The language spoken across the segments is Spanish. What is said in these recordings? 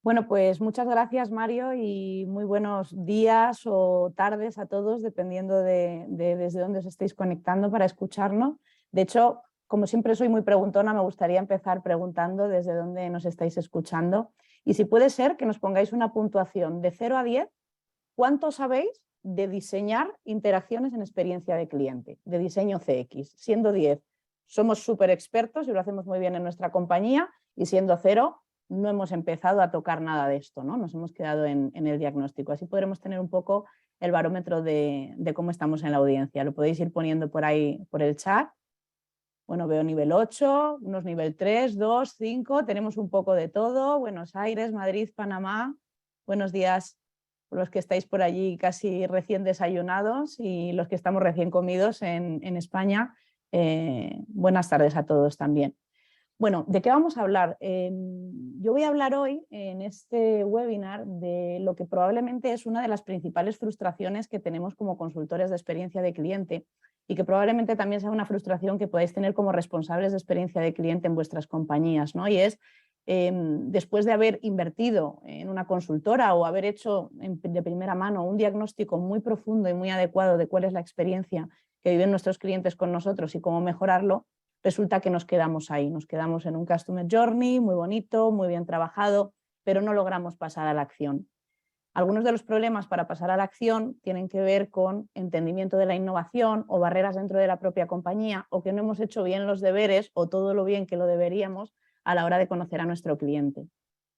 Bueno, pues muchas gracias, Mario, y muy buenos días o tardes a todos, dependiendo de desde dónde os estéis conectando para escucharnos. De hecho, como siempre soy muy preguntona, me gustaría empezar preguntando desde dónde nos estáis escuchando. Y si puede ser que nos pongáis una puntuación de 0 a 10, ¿cuánto sabéis de diseñar interacciones en experiencia de cliente, de diseño CX? Siendo 10, somos súper expertos y lo hacemos muy bien en nuestra compañía, y siendo 0, no hemos empezado a tocar nada de esto, ¿no? Nos hemos quedado en el diagnóstico. Así podremos tener un poco el barómetro de cómo estamos en la audiencia. Lo podéis ir poniendo por ahí, por el chat. Bueno, veo nivel 8, unos nivel 3, 2, 5, tenemos un poco de todo. Buenos Aires, Madrid, Panamá. Buenos días por los que estáis por allí casi recién desayunados y los que estamos recién comidos en España. Buenas tardes a todos también. Bueno, ¿de qué vamos a hablar? Yo voy a hablar hoy en este webinar de lo que probablemente es una de las principales frustraciones que tenemos como consultores de experiencia de cliente y que probablemente también sea una frustración que podáis tener como responsables de experiencia de cliente en vuestras compañías, ¿no? Y es, después de haber invertido en una consultora o haber hecho de primera mano un diagnóstico muy profundo y muy adecuado de cuál es la experiencia que viven nuestros clientes con nosotros y cómo mejorarlo, resulta que nos quedamos ahí, nos quedamos en un Customer Journey muy bonito, muy bien trabajado, pero no logramos pasar a la acción. Algunos de los problemas para pasar a la acción tienen que ver con entendimiento de la innovación o barreras dentro de la propia compañía, o que no hemos hecho bien los deberes o todo lo bien que lo deberíamos a la hora de conocer a nuestro cliente.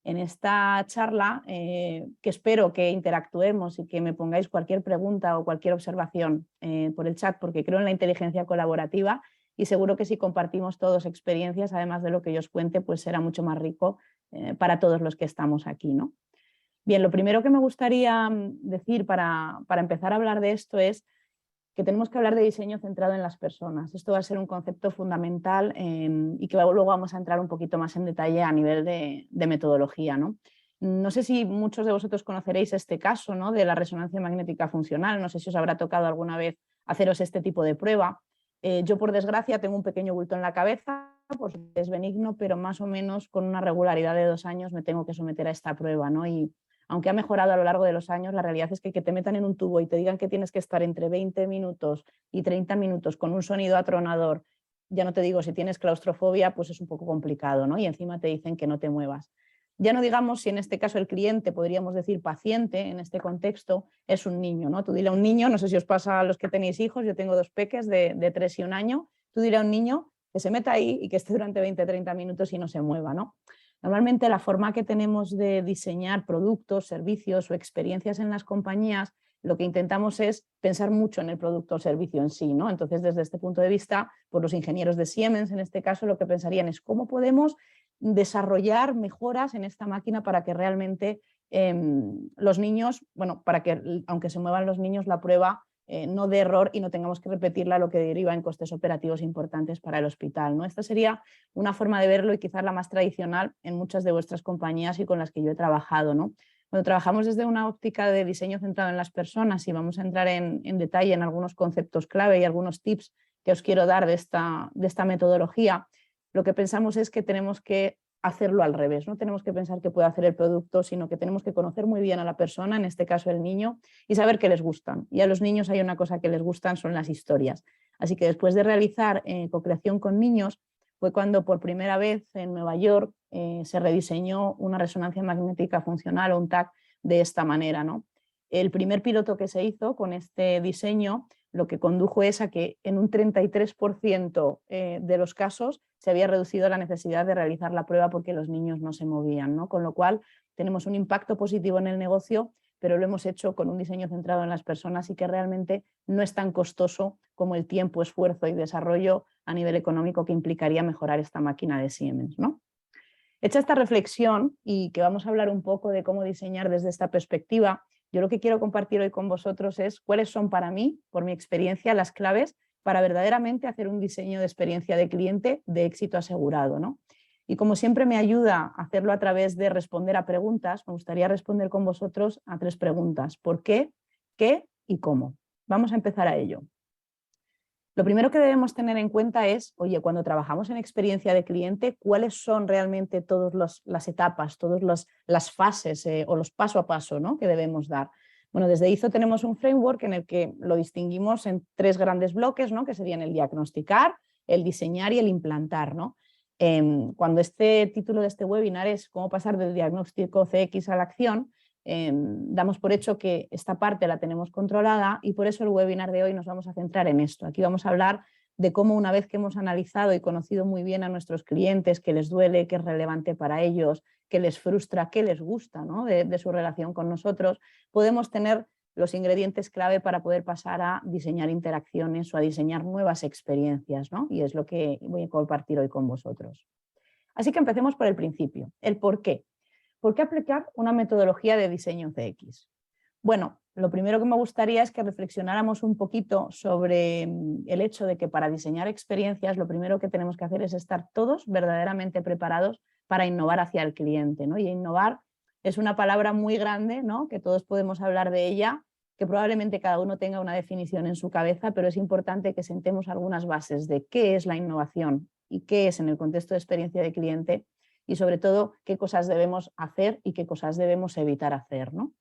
En esta charla, que espero que interactuemos y que me pongáis cualquier pregunta o cualquier observación por el chat, porque creo en la inteligencia colaborativa y seguro que si compartimos todos experiencias, además de lo que yo os cuente, pues será mucho más rico para todos los que estamos aquí, ¿no? Bien, lo primero que me gustaría decir para empezar a hablar de esto es que tenemos que hablar de diseño centrado en las personas. Esto va a ser un concepto fundamental y que luego vamos a entrar un poquito más en detalle a nivel de metodología, ¿no? No sé si muchos de vosotros conoceréis este caso, ¿no?, de la resonancia magnética funcional. No sé si os habrá tocado alguna vez haceros este tipo de prueba. Yo, por desgracia, tengo un pequeño bulto en la cabeza, pues es benigno, pero más o menos con una regularidad de 2 años me tengo que someter a esta prueba, ¿no? Y aunque ha mejorado a lo largo de los años, la realidad es que te metan en un tubo y te digan que tienes que estar entre 20 minutos y 30 minutos con un sonido atronador, ya no te digo si tienes claustrofobia, pues es un poco complicado, ¿no? Y encima te dicen que no te muevas. Ya no digamos si en este caso el cliente, podríamos decir paciente, en este contexto, es un niño, ¿no? Tú dile a un niño, no sé si os pasa a los que tenéis hijos, yo tengo 2 peques de 3 y 1 año, tú dile a un niño que se meta ahí y que esté durante 20-30 minutos y no se mueva, ¿no? Normalmente la forma que tenemos de diseñar productos, servicios o experiencias en las compañías, lo que intentamos es pensar mucho en el producto o servicio en sí, ¿no? Entonces, desde este punto de vista, pues los ingenieros de Siemens, en este caso, lo que pensarían es cómo podemos desarrollar mejoras en esta máquina para que realmente los niños, bueno, para que aunque se muevan los niños, la prueba no de error y no tengamos que repetirla, lo que deriva en costes operativos importantes para el hospital, ¿no? Esta sería una forma de verlo y quizás la más tradicional en muchas de vuestras compañías y con las que yo he trabajado, ¿no? Cuando trabajamos desde una óptica de diseño centrado en las personas, y vamos a entrar en detalle en algunos conceptos clave y algunos tips que os quiero dar de esta metodología, lo que pensamos es que tenemos que hacerlo al revés, no tenemos que pensar que puede hacer el producto, sino que tenemos que conocer muy bien a la persona, en este caso el niño, y saber qué les gustan. Y a los niños hay una cosa que les gustan, son las historias. Así que después de realizar co-creación con niños, fue cuando por primera vez en Nueva York se rediseñó una resonancia magnética funcional o un TAC de esta manera, ¿no? El primer piloto que se hizo con este diseño lo que condujo es a que en un 33% de los casos se había reducido la necesidad de realizar la prueba porque los niños no se movían, ¿no? Con lo cual tenemos un impacto positivo en el negocio, pero lo hemos hecho con un diseño centrado en las personas y que realmente no es tan costoso como el tiempo, esfuerzo y desarrollo a nivel económico que implicaría mejorar esta máquina de Siemens, ¿no? Hecha esta reflexión y que vamos a hablar un poco de cómo diseñar desde esta perspectiva, yo lo que quiero compartir hoy con vosotros es cuáles son para mí, por mi experiencia, las claves para verdaderamente hacer un diseño de experiencia de cliente de éxito asegurado, ¿no? Y como siempre me ayuda a hacerlo a través de responder a preguntas, me gustaría responder con vosotros a 3 preguntas. ¿Por qué? ¿Qué? ¿Y cómo? Vamos a empezar a ello. Lo primero que debemos tener en cuenta es, oye, cuando trabajamos en experiencia de cliente, ¿cuáles son realmente todas las etapas, todas las fases o los paso a paso, ¿no?, que debemos dar? Bueno, desde ISO tenemos un framework en el que lo distinguimos en 3 grandes bloques, ¿no?, que serían el diagnosticar, el diseñar y el implantar, ¿no? Cuando este título de este webinar es cómo pasar del diagnóstico CX a la acción, damos por hecho que esta parte la tenemos controlada y por eso el webinar de hoy nos vamos a centrar en esto. Aquí vamos a hablar de cómo, una vez que hemos analizado y conocido muy bien a nuestros clientes, qué les duele, qué es relevante para ellos, qué les frustra, qué les gusta, ¿no?, de su relación con nosotros, podemos tener los ingredientes clave para poder pasar a diseñar interacciones o a diseñar nuevas experiencias, ¿no? Y es lo que voy a compartir hoy con vosotros. Así que empecemos por el principio, el por qué. ¿Por qué aplicar una metodología de diseño CX? Bueno, lo primero que me gustaría es que reflexionáramos un poquito sobre el hecho de que para diseñar experiencias lo primero que tenemos que hacer es estar todos verdaderamente preparados para innovar hacia el cliente, ¿no? Y innovar es una palabra muy grande, ¿no?, que todos podemos hablar de ella, que probablemente cada uno tenga una definición en su cabeza, pero es importante que sentemos algunas bases de qué es la innovación y qué es en el contexto de experiencia de cliente, y sobre todo qué cosas debemos hacer y qué cosas debemos evitar hacer, ¿no?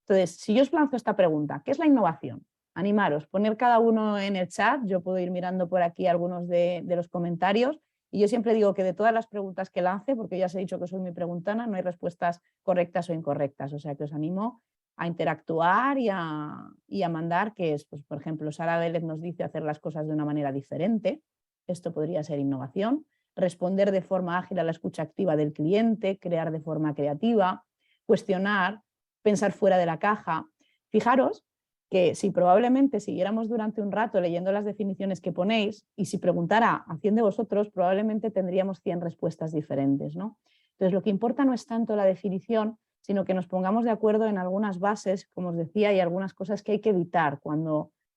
Entonces, si yo os lanzo esta pregunta, ¿qué es la innovación? Animaros, poner cada uno en el chat, yo puedo ir mirando por aquí algunos de los comentarios, y yo siempre digo que de todas las preguntas que lance, porque ya os he dicho que soy muy preguntona, no hay respuestas correctas o incorrectas, o sea que os animo a interactuar y a mandar, que es, pues, por ejemplo, Sara Vélez nos dice hacer las cosas de una manera diferente, esto podría ser innovación. Responder de forma ágil a la escucha activa del cliente, crear de forma creativa, cuestionar, pensar fuera de la caja. Fijaros que si probablemente siguiéramos durante un rato leyendo las definiciones que ponéis, y si preguntara a 100 de vosotros, probablemente tendríamos 100 respuestas diferentes, ¿no? Entonces, lo que importa no es tanto la definición, sino que nos pongamos de acuerdo en algunas bases, como os decía, y algunas cosas que hay que evitar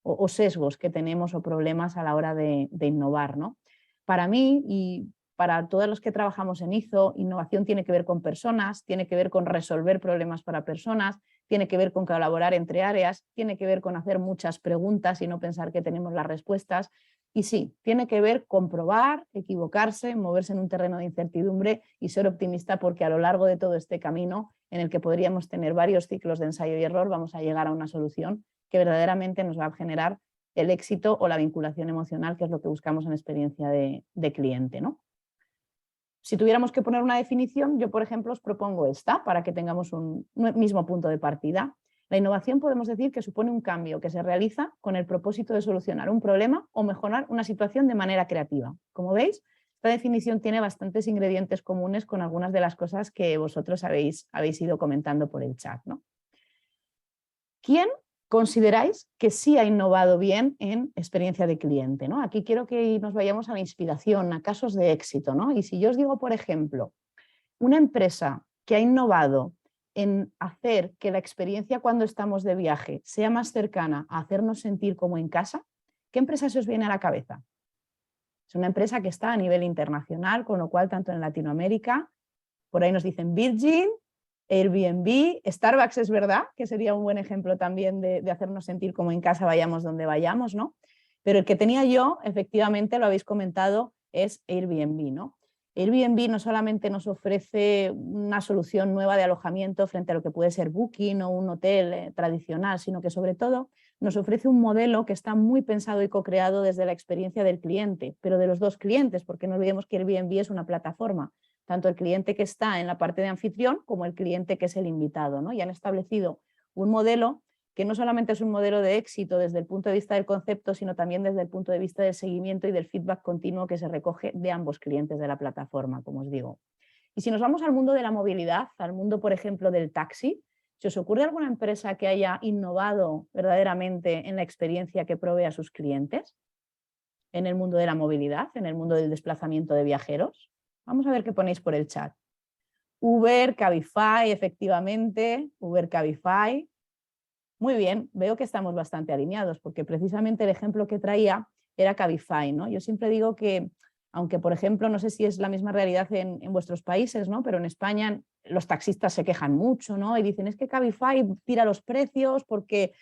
o sesgos que tenemos o problemas a la hora de innovar, ¿no? Para mí y para todos los que trabajamos en ISO, innovación tiene que ver con personas, tiene que ver con resolver problemas para personas, tiene que ver con colaborar entre áreas, tiene que ver con hacer muchas preguntas y no pensar que tenemos las respuestas. Y sí, tiene que ver con probar, equivocarse, moverse en un terreno de incertidumbre y ser optimista, porque a lo largo de todo este camino, en el que podríamos tener varios ciclos de ensayo y error, vamos a llegar a una solución que verdaderamente nos va a generar el éxito o la vinculación emocional, que es lo que buscamos en experiencia de cliente, ¿no? Si tuviéramos que poner una definición, yo, por ejemplo, os propongo esta para que tengamos un mismo punto de partida. La innovación podemos decir que supone un cambio que se realiza con el propósito de solucionar un problema o mejorar una situación de manera creativa. Como veis, esta definición tiene bastantes ingredientes comunes con algunas de las cosas que vosotros habéis ido comentando por el chat, ¿no? ¿Quién consideráis que sí ha innovado bien en experiencia de cliente, ¿no? Aquí quiero que nos vayamos a la inspiración, a casos de éxito, ¿no? Y si yo os digo, por ejemplo, una empresa que ha innovado en hacer que la experiencia cuando estamos de viaje sea más cercana a hacernos sentir como en casa, ¿qué empresa se os viene a la cabeza? Es una empresa que está a nivel internacional, con lo cual tanto en Latinoamérica, por ahí nos dicen Virgin, Airbnb, Starbucks, es verdad, que sería un buen ejemplo también de hacernos sentir como en casa, vayamos donde vayamos, ¿no? Pero el que tenía yo, efectivamente, lo habéis comentado, es Airbnb, ¿no? Airbnb no solamente nos ofrece una solución nueva de alojamiento frente a lo que puede ser Booking o un hotel tradicional, sino que sobre todo nos ofrece un modelo que está muy pensado y co-creado desde la experiencia del cliente, pero de los dos clientes, porque no olvidemos que Airbnb es una plataforma, tanto el cliente que está en la parte de anfitrión como el cliente que es el invitado, ¿no? Y han establecido un modelo que no solamente es un modelo de éxito desde el punto de vista del concepto, sino también desde el punto de vista del seguimiento y del feedback continuo que se recoge de ambos clientes de la plataforma, como os digo. Y si nos vamos al mundo de la movilidad, al mundo, por ejemplo, del taxi, ¿se os ocurre alguna empresa que haya innovado verdaderamente en la experiencia que provee a sus clientes? En el mundo de la movilidad, en el mundo del desplazamiento de viajeros. Vamos a ver qué ponéis por el chat. Uber, Cabify, efectivamente, Uber, Cabify. Muy bien, veo que estamos bastante alineados, porque precisamente el ejemplo que traía era Cabify, ¿no? Yo siempre digo que, aunque por ejemplo, no sé si es la misma realidad en vuestros países, ¿no? Pero en España los taxistas se quejan mucho, ¿no? Y dicen, es que Cabify tira los precios porque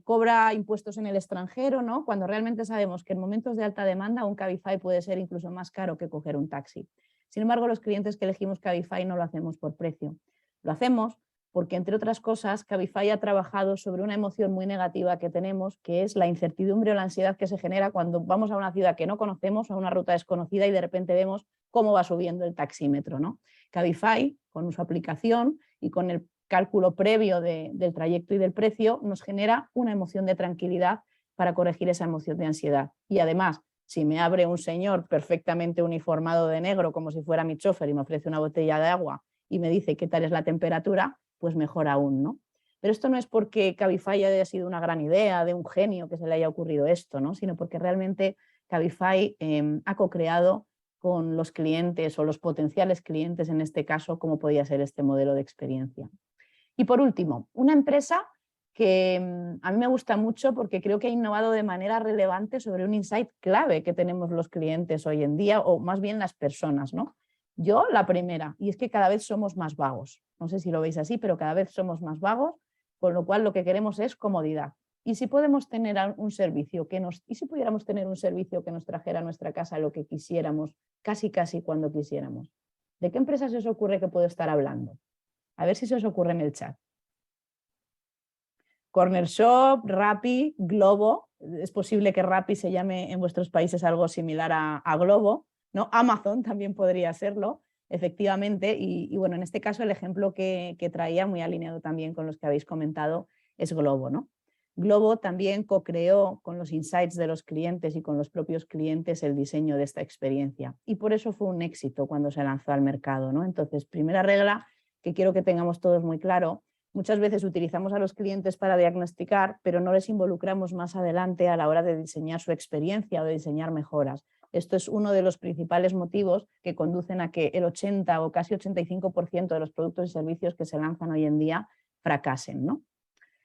cobra impuestos en el extranjero, ¿no? Cuando realmente sabemos que en momentos de alta demanda un Cabify puede ser incluso más caro que coger un taxi. Sin embargo, los clientes que elegimos Cabify no lo hacemos por precio. Lo hacemos porque, entre otras cosas, Cabify ha trabajado sobre una emoción muy negativa que tenemos, que es la incertidumbre o la ansiedad que se genera cuando vamos a una ciudad que no conocemos, a una ruta desconocida y de repente vemos cómo va subiendo el taxímetro, ¿no? Cabify, con su aplicación y con el cálculo previo del trayecto y del precio, nos genera una emoción de tranquilidad para corregir esa emoción de ansiedad. Y además, si me abre un señor perfectamente uniformado de negro, como si fuera mi chofer, y me ofrece una botella de agua y me dice qué tal es la temperatura, pues mejor aún, ¿no? Pero esto no es porque Cabify haya sido una gran idea de un genio que se le haya ocurrido esto, ¿no? Sino porque realmente Cabify ha co-creado con los clientes o los potenciales clientes, en este caso, cómo podía ser este modelo de experiencia. Y por último, una empresa que a mí me gusta mucho porque creo que ha innovado de manera relevante sobre un insight clave que tenemos los clientes hoy en día, o más bien las personas, ¿no? Yo, la primera, y es que cada vez somos más vagos. No sé si lo veis así, pero cada vez somos más vagos, con lo cual lo que queremos es comodidad. Y si podemos tener un servicio si pudiéramos tener un servicio que nos trajera a nuestra casa lo que quisiéramos, casi cuando quisiéramos. ¿De qué empresa se os ocurre que puedo estar hablando? A ver si se os ocurre en el chat. Corner Shop, Rappi, Globo. Es posible que Rappi se llame en vuestros países algo similar a Globo, ¿no? Amazon también podría serlo, efectivamente. Y bueno, en este caso el ejemplo que traía, muy alineado también con los que habéis comentado, es Globo, ¿no? Globo también co-creó con los insights de los clientes y con los propios clientes el diseño de esta experiencia. Y por eso fue un éxito cuando se lanzó al mercado, ¿no? Entonces, primera regla que quiero que tengamos todos muy claro: muchas veces utilizamos a los clientes para diagnosticar, pero no les involucramos más adelante a la hora de diseñar su experiencia o de diseñar mejoras. Esto es uno de los principales motivos que conducen a que el 80 o casi 85% de los productos y servicios que se lanzan hoy en día fracasen, ¿no?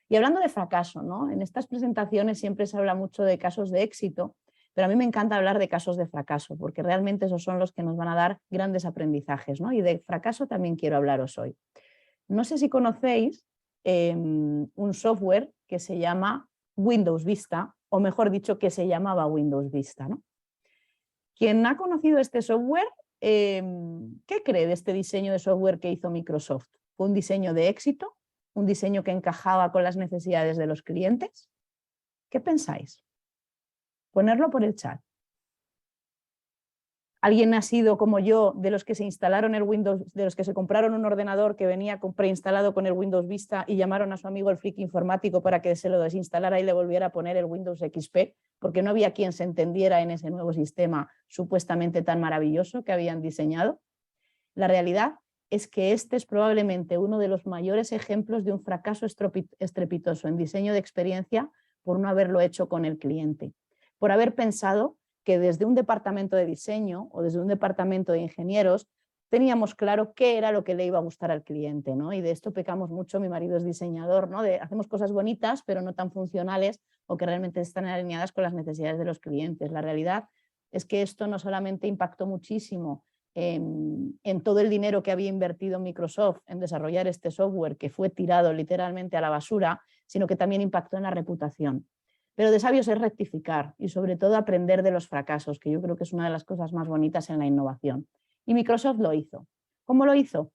Y hablando de fracaso, ¿no? En estas presentaciones siempre se habla mucho de casos de éxito, pero a mí me encanta hablar de casos de fracaso, porque realmente esos son los que nos van a dar grandes aprendizajes, ¿no? Y de fracaso también quiero hablaros hoy. No sé si conocéis un software que se llama Windows Vista, o mejor dicho, que se llamaba Windows Vista, ¿no? Quien ha conocido este software, ¿qué cree de este diseño de software que hizo Microsoft? ¿Fue un diseño de éxito? ¿Un diseño que encajaba con las necesidades de los clientes? ¿Qué pensáis? Ponerlo por el chat. ¿Alguien ha sido como yo de los que se instalaron el Windows, de los que se compraron un ordenador que venía preinstalado con el Windows Vista y llamaron a su amigo el friki informático para que se lo desinstalara y le volviera a poner el Windows XP, porque no había quien se entendiera en ese nuevo sistema supuestamente tan maravilloso que habían diseñado? La realidad es que este es probablemente uno de los mayores ejemplos de un fracaso estrepitoso en diseño de experiencia por no haberlo hecho con el cliente, por haber pensado que desde un departamento de diseño o desde un departamento de ingenieros teníamos claro qué era lo que le iba a gustar al cliente, ¿no? Y de esto pecamos mucho, mi marido es diseñador, ¿no? Hacemos cosas bonitas pero no tan funcionales o que realmente están alineadas con las necesidades de los clientes. La realidad es que esto no solamente impactó muchísimo en todo el dinero que había invertido Microsoft en desarrollar este software, que fue tirado literalmente a la basura, sino que también impactó en la reputación. Pero de sabios es rectificar y sobre todo aprender de los fracasos, que yo creo que es una de las cosas más bonitas en la innovación. Y Microsoft lo hizo. ¿Cómo lo hizo?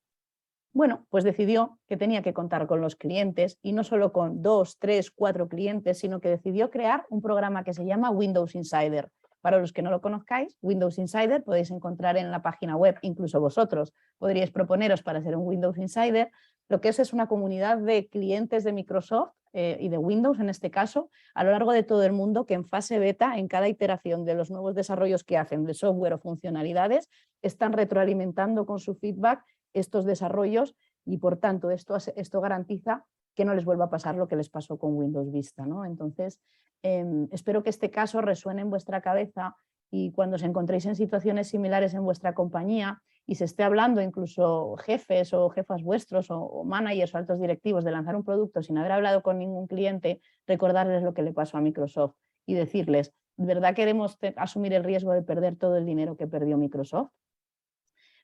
Bueno, pues decidió que tenía que contar con los clientes, y no solo con 2, 3, 4 clientes, sino que decidió crear un programa que se llama Windows Insider. Para los que no lo conozcáis, Windows Insider podéis encontrar en la página web, incluso vosotros podríais proponeros para ser un Windows Insider. Lo que es una comunidad de clientes de Microsoft y de Windows en este caso, a lo largo de todo el mundo, que en fase beta, en cada iteración de los nuevos desarrollos que hacen de software o funcionalidades, están retroalimentando con su feedback estos desarrollos, y por tanto esto garantiza que no les vuelva a pasar lo que les pasó con Windows Vista, ¿no? Entonces, espero que este caso resuene en vuestra cabeza, y cuando os encontréis en situaciones similares en vuestra compañía y se esté hablando, incluso jefes o jefas vuestros o managers o altos directivos, de lanzar un producto sin haber hablado con ningún cliente, recordarles lo que le pasó a Microsoft y decirles: ¿de verdad queremos asumir el riesgo de perder todo el dinero que perdió Microsoft?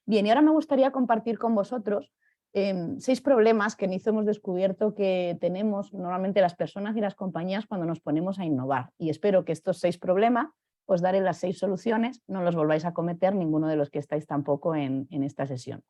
Bien, y ahora me gustaría compartir con vosotros 6 problemas que en IZO hemos descubierto que tenemos normalmente las personas y las compañías cuando nos ponemos a innovar. Y espero que estos 6 problemas os daré las 6 soluciones, no los volváis a cometer ninguno de los que estáis tampoco en esta sesión.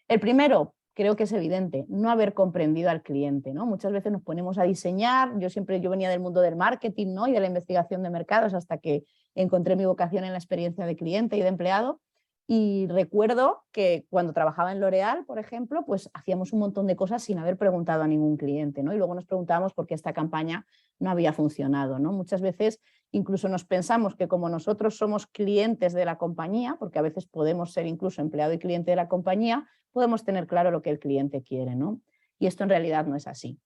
El primero, creo que es evidente, no haber comprendido al cliente, ¿no? Muchas veces nos ponemos a diseñar, yo venía del mundo del marketing, ¿no? Y de la investigación de mercados hasta que encontré mi vocación en la experiencia de cliente y de empleado. Y recuerdo que cuando trabajaba en L'Oréal, por ejemplo, pues hacíamos un montón de cosas sin haber preguntado a ningún cliente, ¿no? Y luego nos preguntábamos por qué esta campaña no había funcionado, ¿no? Muchas veces incluso nos pensamos que como nosotros somos clientes de la compañía, porque a veces podemos ser incluso empleado y cliente de la compañía, podemos tener claro lo que el cliente quiere, ¿no? Y esto en realidad no es así.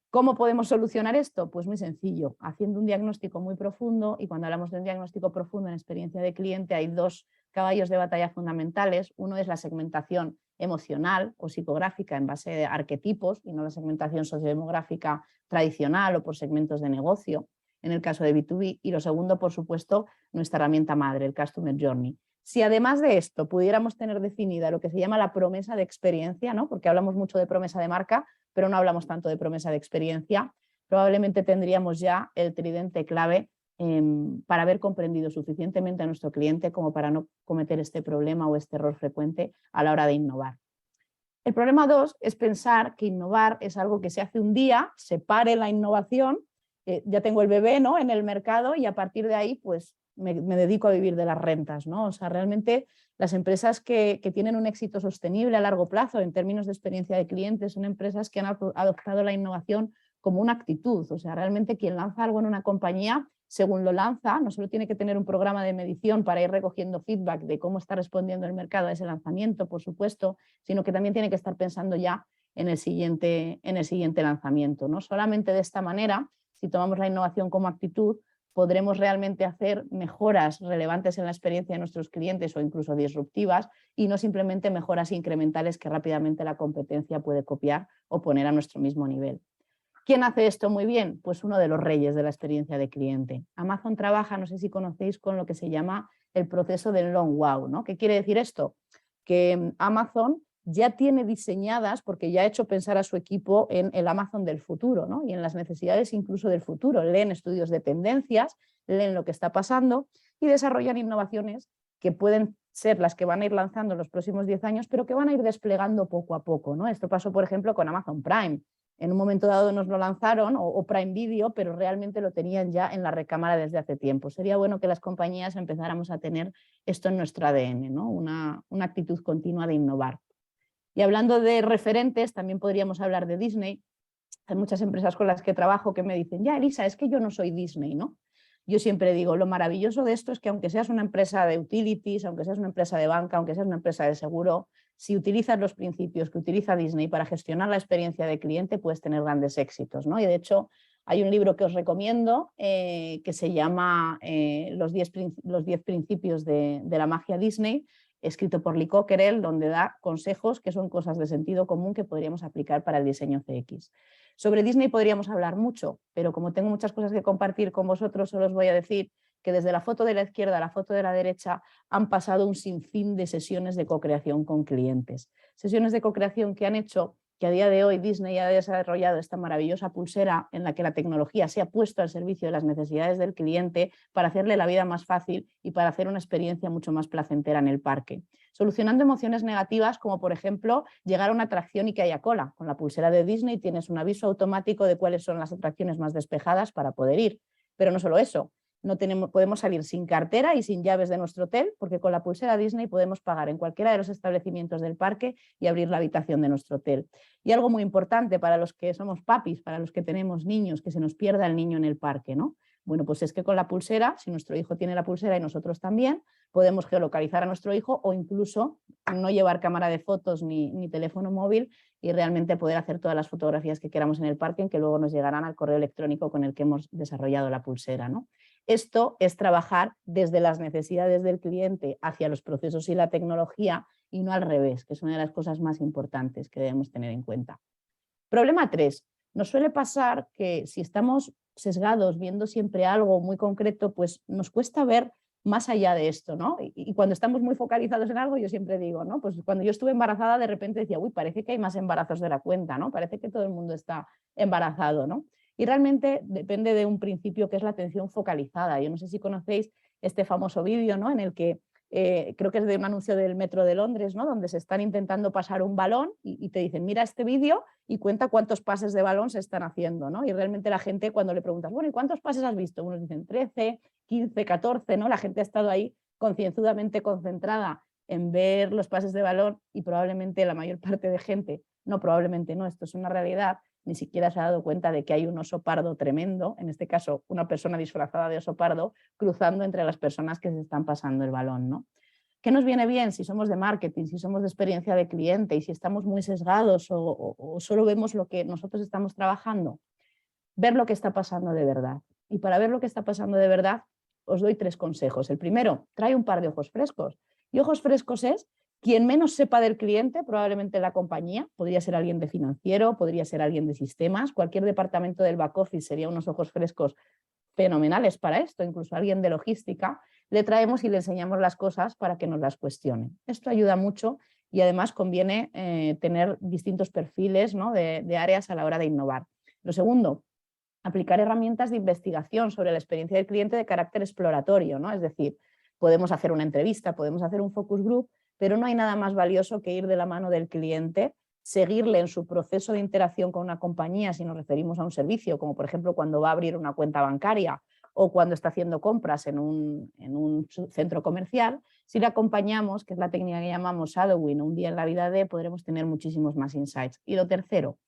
¿Cómo podemos solucionar esto? Pues muy sencillo, haciendo un diagnóstico muy profundo, y cuando hablamos de un diagnóstico profundo en experiencia de cliente hay 2 caballos de batalla fundamentales. Uno es la segmentación emocional o psicográfica en base de arquetipos y no la segmentación sociodemográfica tradicional o por segmentos de negocio, en el caso de B2B. Y lo segundo, por supuesto, nuestra herramienta madre, el Customer Journey. Si además de esto pudiéramos tener definida lo que se llama la promesa de experiencia, ¿no? Porque hablamos mucho de promesa de marca, pero no hablamos tanto de promesa de experiencia, probablemente tendríamos ya el tridente clave para haber comprendido suficientemente a nuestro cliente como para no cometer este problema o este error frecuente a la hora de innovar. El problema 2 es pensar que innovar es algo que se hace un día, se pare la innovación, ya tengo el bebé, ¿no?, en el mercado y a partir de ahí pues me dedico a vivir de las rentas, ¿no? O sea, realmente las empresas que tienen un éxito sostenible a largo plazo en términos de experiencia de clientes son empresas que han adoptado la innovación como una actitud. O sea, realmente quien lanza algo en una compañía, según lo lanza, no solo tiene que tener un programa de medición para ir recogiendo feedback de cómo está respondiendo el mercado a ese lanzamiento, por supuesto, sino que también tiene que estar pensando ya en el siguiente lanzamiento, ¿no? Solamente de esta manera, si tomamos la innovación como actitud, podremos realmente hacer mejoras relevantes en la experiencia de nuestros clientes o incluso disruptivas y no simplemente mejoras incrementales que rápidamente la competencia puede copiar o poner a nuestro mismo nivel. ¿Quién hace esto muy bien? Pues uno de los reyes de la experiencia de cliente. Amazon trabaja, no sé si conocéis, con lo que se llama el proceso del long wow, ¿no? ¿Qué quiere decir esto? Que Amazon ya tiene diseñadas, porque ya ha hecho pensar a su equipo en el Amazon del futuro, ¿no? Y en las necesidades incluso del futuro. Leen estudios de tendencias, leen lo que está pasando y desarrollan innovaciones que pueden ser las que van a ir lanzando en los próximos 10 años, pero que van a ir desplegando poco a poco, ¿no? Esto pasó, por ejemplo, con Amazon Prime. En un momento dado nos lo lanzaron, o Prime Video, pero realmente lo tenían ya en la recámara desde hace tiempo. Sería bueno que las compañías empezáramos a tener esto en nuestro ADN, ¿no? Una actitud continua de innovar. Y hablando de referentes, también podríamos hablar de Disney. Hay muchas empresas con las que trabajo que me dicen, ya Elisa, es que yo no soy Disney, ¿no? Yo siempre digo, lo maravilloso de esto es que aunque seas una empresa de utilities, aunque seas una empresa de banca, aunque seas una empresa de seguro, si utilizas los principios que utiliza Disney para gestionar la experiencia de cliente, puedes tener grandes éxitos, ¿no? Y de hecho, hay un libro que os recomiendo que se llama los 10 principios de la magia Disney, escrito por Lee Cockerell, donde da consejos que son cosas de sentido común que podríamos aplicar para el diseño CX. Sobre Disney podríamos hablar mucho, pero como tengo muchas cosas que compartir con vosotros, solo os voy a decir que desde la foto de la izquierda a la foto de la derecha han pasado un sinfín de sesiones de co-creación con clientes. Sesiones de co-creación que han hecho que a día de hoy Disney ha desarrollado esta maravillosa pulsera en la que la tecnología se ha puesto al servicio de las necesidades del cliente para hacerle la vida más fácil y para hacer una experiencia mucho más placentera en el parque. Solucionando emociones negativas como por ejemplo llegar a una atracción y que haya cola. Con la pulsera de Disney tienes un aviso automático de cuáles son las atracciones más despejadas para poder ir. Pero no solo eso. Podemos salir sin cartera y sin llaves de nuestro hotel, porque con la pulsera Disney podemos pagar en cualquiera de los establecimientos del parque y abrir la habitación de nuestro hotel. Y algo muy importante para los que somos papis, para los que tenemos niños, que se nos pierda el niño en el parque, ¿no? Bueno, pues es que con la pulsera, si nuestro hijo tiene la pulsera y nosotros también, podemos geolocalizar a nuestro hijo o incluso no llevar cámara de fotos ni teléfono móvil y realmente poder hacer todas las fotografías que queramos en el parque, en que luego nos llegarán al correo electrónico con el que hemos desarrollado la pulsera, ¿no? Esto es trabajar desde las necesidades del cliente hacia los procesos y la tecnología y no al revés, que es una de las cosas más importantes que debemos tener en cuenta. Problema 3. Nos suele pasar que si estamos sesgados viendo siempre algo muy concreto, pues nos cuesta ver más allá de esto, ¿no? Y cuando estamos muy focalizados en algo, yo siempre digo, ¿no? Pues cuando yo estuve embarazada, de repente decía, uy, parece que hay más embarazos de la cuenta, ¿no? Parece que todo el mundo está embarazado, ¿no? Y realmente depende de un principio que es la atención focalizada. Yo no sé si conocéis este famoso vídeo, ¿no? En el que creo que es de un anuncio del Metro de Londres, ¿no? Donde se están intentando pasar un balón y te dicen, mira este vídeo y cuenta cuántos pases de balón se están haciendo, ¿no? Y realmente la gente, cuando le preguntas, bueno, ¿y cuántos pases has visto? Unos dicen 13, 15, 14, ¿no? La gente ha estado ahí concienzudamente concentrada en ver los pases de balón y probablemente la mayor parte de gente, no, probablemente no, esto es una realidad, ni siquiera se ha dado cuenta de que hay un oso pardo tremendo, en este caso una persona disfrazada de oso pardo, cruzando entre las personas que se están pasando el balón, ¿no? ¿Qué nos viene bien si somos de marketing, si somos de experiencia de cliente y si estamos muy sesgados o solo vemos lo que nosotros estamos trabajando? Ver lo que está pasando de verdad. Y para ver lo que está pasando de verdad, os doy 3 consejos. El primero, trae un par de ojos frescos. Y ojos frescos es quien menos sepa del cliente, probablemente la compañía, podría ser alguien de financiero, podría ser alguien de sistemas, cualquier departamento del back office sería unos ojos frescos fenomenales para esto, incluso alguien de logística, le traemos y le enseñamos las cosas para que nos las cuestione. Esto ayuda mucho y además conviene tener distintos perfiles, ¿no? de áreas a la hora de innovar. Lo segundo, aplicar herramientas de investigación sobre la experiencia del cliente de carácter exploratorio, ¿no? Es decir, podemos hacer una entrevista, podemos hacer un focus group, pero no hay nada más valioso que ir de la mano del cliente, seguirle en su proceso de interacción con una compañía si nos referimos a un servicio, como por ejemplo cuando va a abrir una cuenta bancaria o cuando está haciendo compras en un centro comercial. Si le acompañamos, que es la técnica que llamamos shadowing, un día en la vida de, podremos tener muchísimos más insights. Y lo tercero,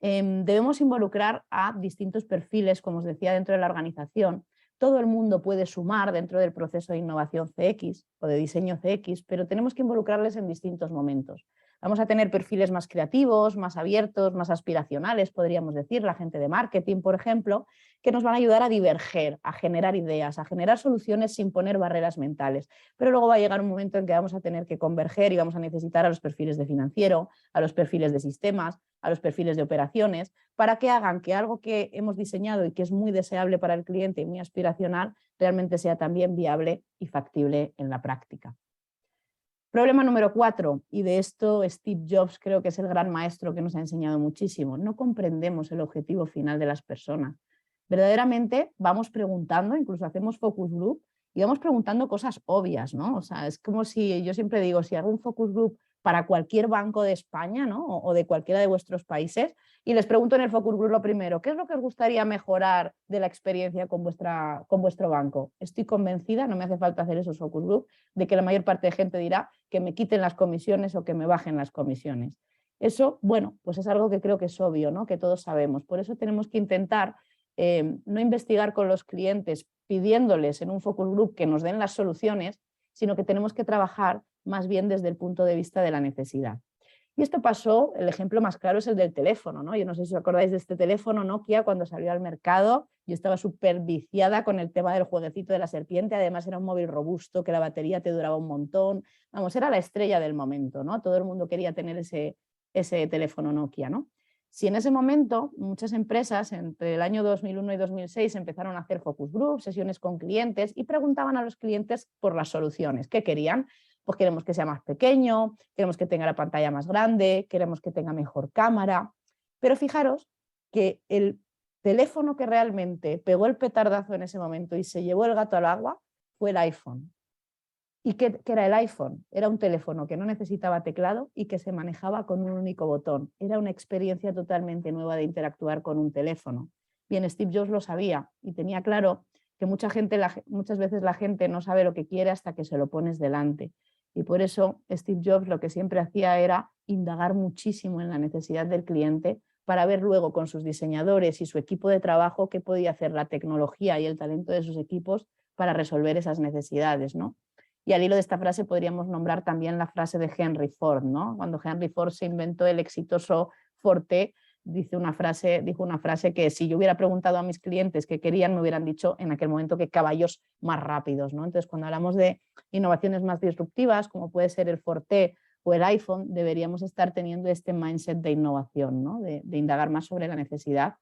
debemos involucrar a distintos perfiles, como os decía, dentro de la organización. Todo el mundo puede sumar dentro del proceso de innovación CX o de diseño CX, pero tenemos que involucrarles en distintos momentos. Vamos a tener perfiles más creativos, más abiertos, más aspiracionales, podríamos decir, la gente de marketing, por ejemplo, que nos van a ayudar a diverger, a generar ideas, a generar soluciones sin poner barreras mentales. Pero luego va a llegar un momento en que vamos a tener que converger y vamos a necesitar a los perfiles de financiero, a los perfiles de sistemas, a los perfiles de operaciones, para que hagan que algo que hemos diseñado y que es muy deseable para el cliente y muy aspiracional, realmente sea también viable y factible en la práctica. Problema número 4, y de esto Steve Jobs creo que es el gran maestro que nos ha enseñado muchísimo, no comprendemos el objetivo final de las personas. Verdaderamente vamos preguntando, incluso hacemos focus group, y vamos preguntando cosas obvias, ¿no? O sea, es como si, yo siempre digo, si hago un focus group para cualquier banco de España, ¿no? o de cualquiera de vuestros países, y les pregunto en el focus group lo primero, ¿qué es lo que os gustaría mejorar de la experiencia con vuestro banco? Estoy convencida, no me hace falta hacer esos focus group, de que la mayor parte de gente dirá que me quiten las comisiones o que me bajen las comisiones. Eso, bueno, pues es algo que creo que es obvio, ¿no? Que todos sabemos. Por eso tenemos que intentar no investigar con los clientes pidiéndoles en un focus group que nos den las soluciones, sino que tenemos que trabajar más bien desde el punto de vista de la necesidad. Y esto pasó, el ejemplo más claro es el del teléfono, ¿no? Yo no sé si os acordáis de este teléfono Nokia cuando salió al mercado. Yo estaba súper viciada con el tema del jueguecito de la serpiente, además era un móvil robusto, que la batería te duraba un montón. Vamos, era la estrella del momento, ¿no? Todo el mundo quería tener ese teléfono Nokia, ¿no? Si en ese momento muchas empresas entre el año 2001 y 2006 empezaron a hacer focus groups, sesiones con clientes y preguntaban a los clientes por las soluciones. ¿Qué querían? Pues queremos que sea más pequeño, queremos que tenga la pantalla más grande, queremos que tenga mejor cámara. Pero fijaros que el teléfono que realmente pegó el petardazo en ese momento y se llevó el gato al agua fue el iPhone. ¿Y qué era el iPhone? Era un teléfono que no necesitaba teclado y que se manejaba con un único botón. Era una experiencia totalmente nueva de interactuar con un teléfono. Bien, Steve Jobs lo sabía y tenía claro que muchas veces la gente no sabe lo que quiere hasta que se lo pones delante. Y por eso Steve Jobs lo que siempre hacía era indagar muchísimo en la necesidad del cliente para ver luego con sus diseñadores y su equipo de trabajo qué podía hacer la tecnología y el talento de sus equipos para resolver esas necesidades, ¿no? Y al hilo de esta frase podríamos nombrar también la frase de Henry Ford, ¿no? Cuando Henry Ford se inventó el exitoso Forte, dijo una frase que si yo hubiera preguntado a mis clientes qué querían, me hubieran dicho en aquel momento que caballos más rápidos, ¿no? Entonces, cuando hablamos de innovaciones más disruptivas, como puede ser el Forte o el iPhone, deberíamos estar teniendo este mindset de innovación, ¿no? de indagar más sobre la necesidad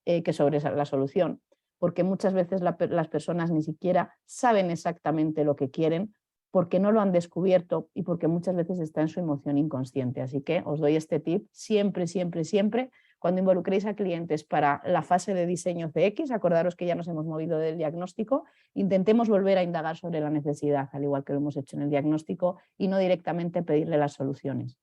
que sobre la solución. porque muchas veces las personas ni siquiera saben exactamente lo que quieren, porque no lo han descubierto y porque muchas veces está en su emoción inconsciente. Así que os doy este tip siempre, siempre, siempre. Cuando involucréis a clientes para la fase de diseño CX, acordaros que ya nos hemos movido del diagnóstico, intentemos volver a indagar sobre la necesidad, al igual que lo hemos hecho en el diagnóstico, y no directamente pedirle las soluciones.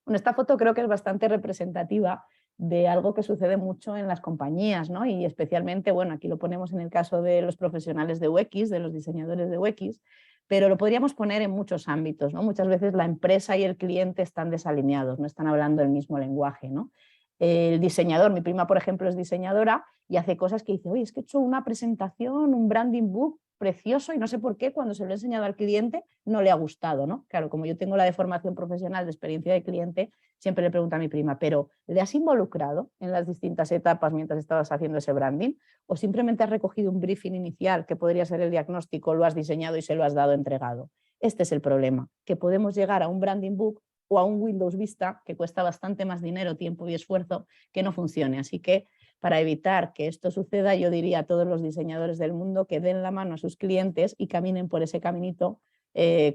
Bueno, esta foto creo que es bastante representativa de algo que sucede mucho en las compañías, ¿no? Y especialmente, bueno, aquí lo ponemos en el caso de los profesionales de UX, de los diseñadores de UX, pero lo podríamos poner en muchos ámbitos, ¿no? Muchas veces la empresa y el cliente están desalineados, no están hablando el mismo lenguaje, ¿no? El diseñador, mi prima por ejemplo es diseñadora y hace cosas que dice, oye, es que he hecho una presentación, un branding book precioso y no sé por qué cuando se lo he enseñado al cliente no le ha gustado, ¿no? Claro, como yo tengo la de formación profesional de experiencia de cliente, siempre le pregunto a mi prima, ¿pero le has involucrado en las distintas etapas mientras estabas haciendo ese branding? ¿O simplemente has recogido un briefing inicial que podría ser el diagnóstico, lo has diseñado y se lo has dado entregado? Este es el problema, que podemos llegar a un branding book o a un Windows Vista que cuesta bastante más dinero, tiempo y esfuerzo que no funcione. Así que para evitar que esto suceda, yo diría a todos los diseñadores del mundo que den la mano a sus clientes y caminen por ese caminito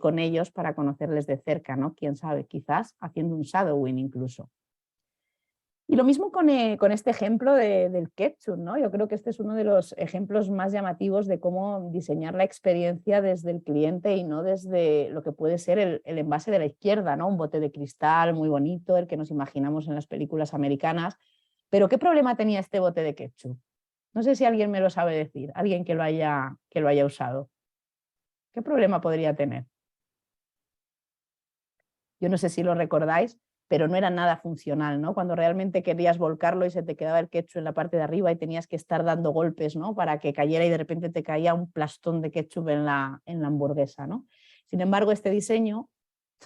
con ellos para conocerles de cerca, ¿no? Quién sabe, quizás haciendo un shadowing incluso. Y lo mismo con este ejemplo del ketchup, ¿no? Yo creo que este es uno de los ejemplos más llamativos de cómo diseñar la experiencia desde el cliente y no desde lo que puede ser el envase de la izquierda, ¿no? Un bote de cristal muy bonito, el que nos imaginamos en las películas americanas. Pero ¿qué problema tenía este bote de ketchup? No sé si alguien me lo sabe decir, alguien que lo haya usado. ¿Qué problema podría tener? Yo no sé si lo recordáis, pero no era nada funcional, ¿no? Cuando realmente querías volcarlo y se te quedaba el ketchup en la parte de arriba y tenías que estar dando golpes, ¿no? Para que cayera y de repente te caía un plastón de ketchup en la hamburguesa, ¿no? Sin embargo, este diseño,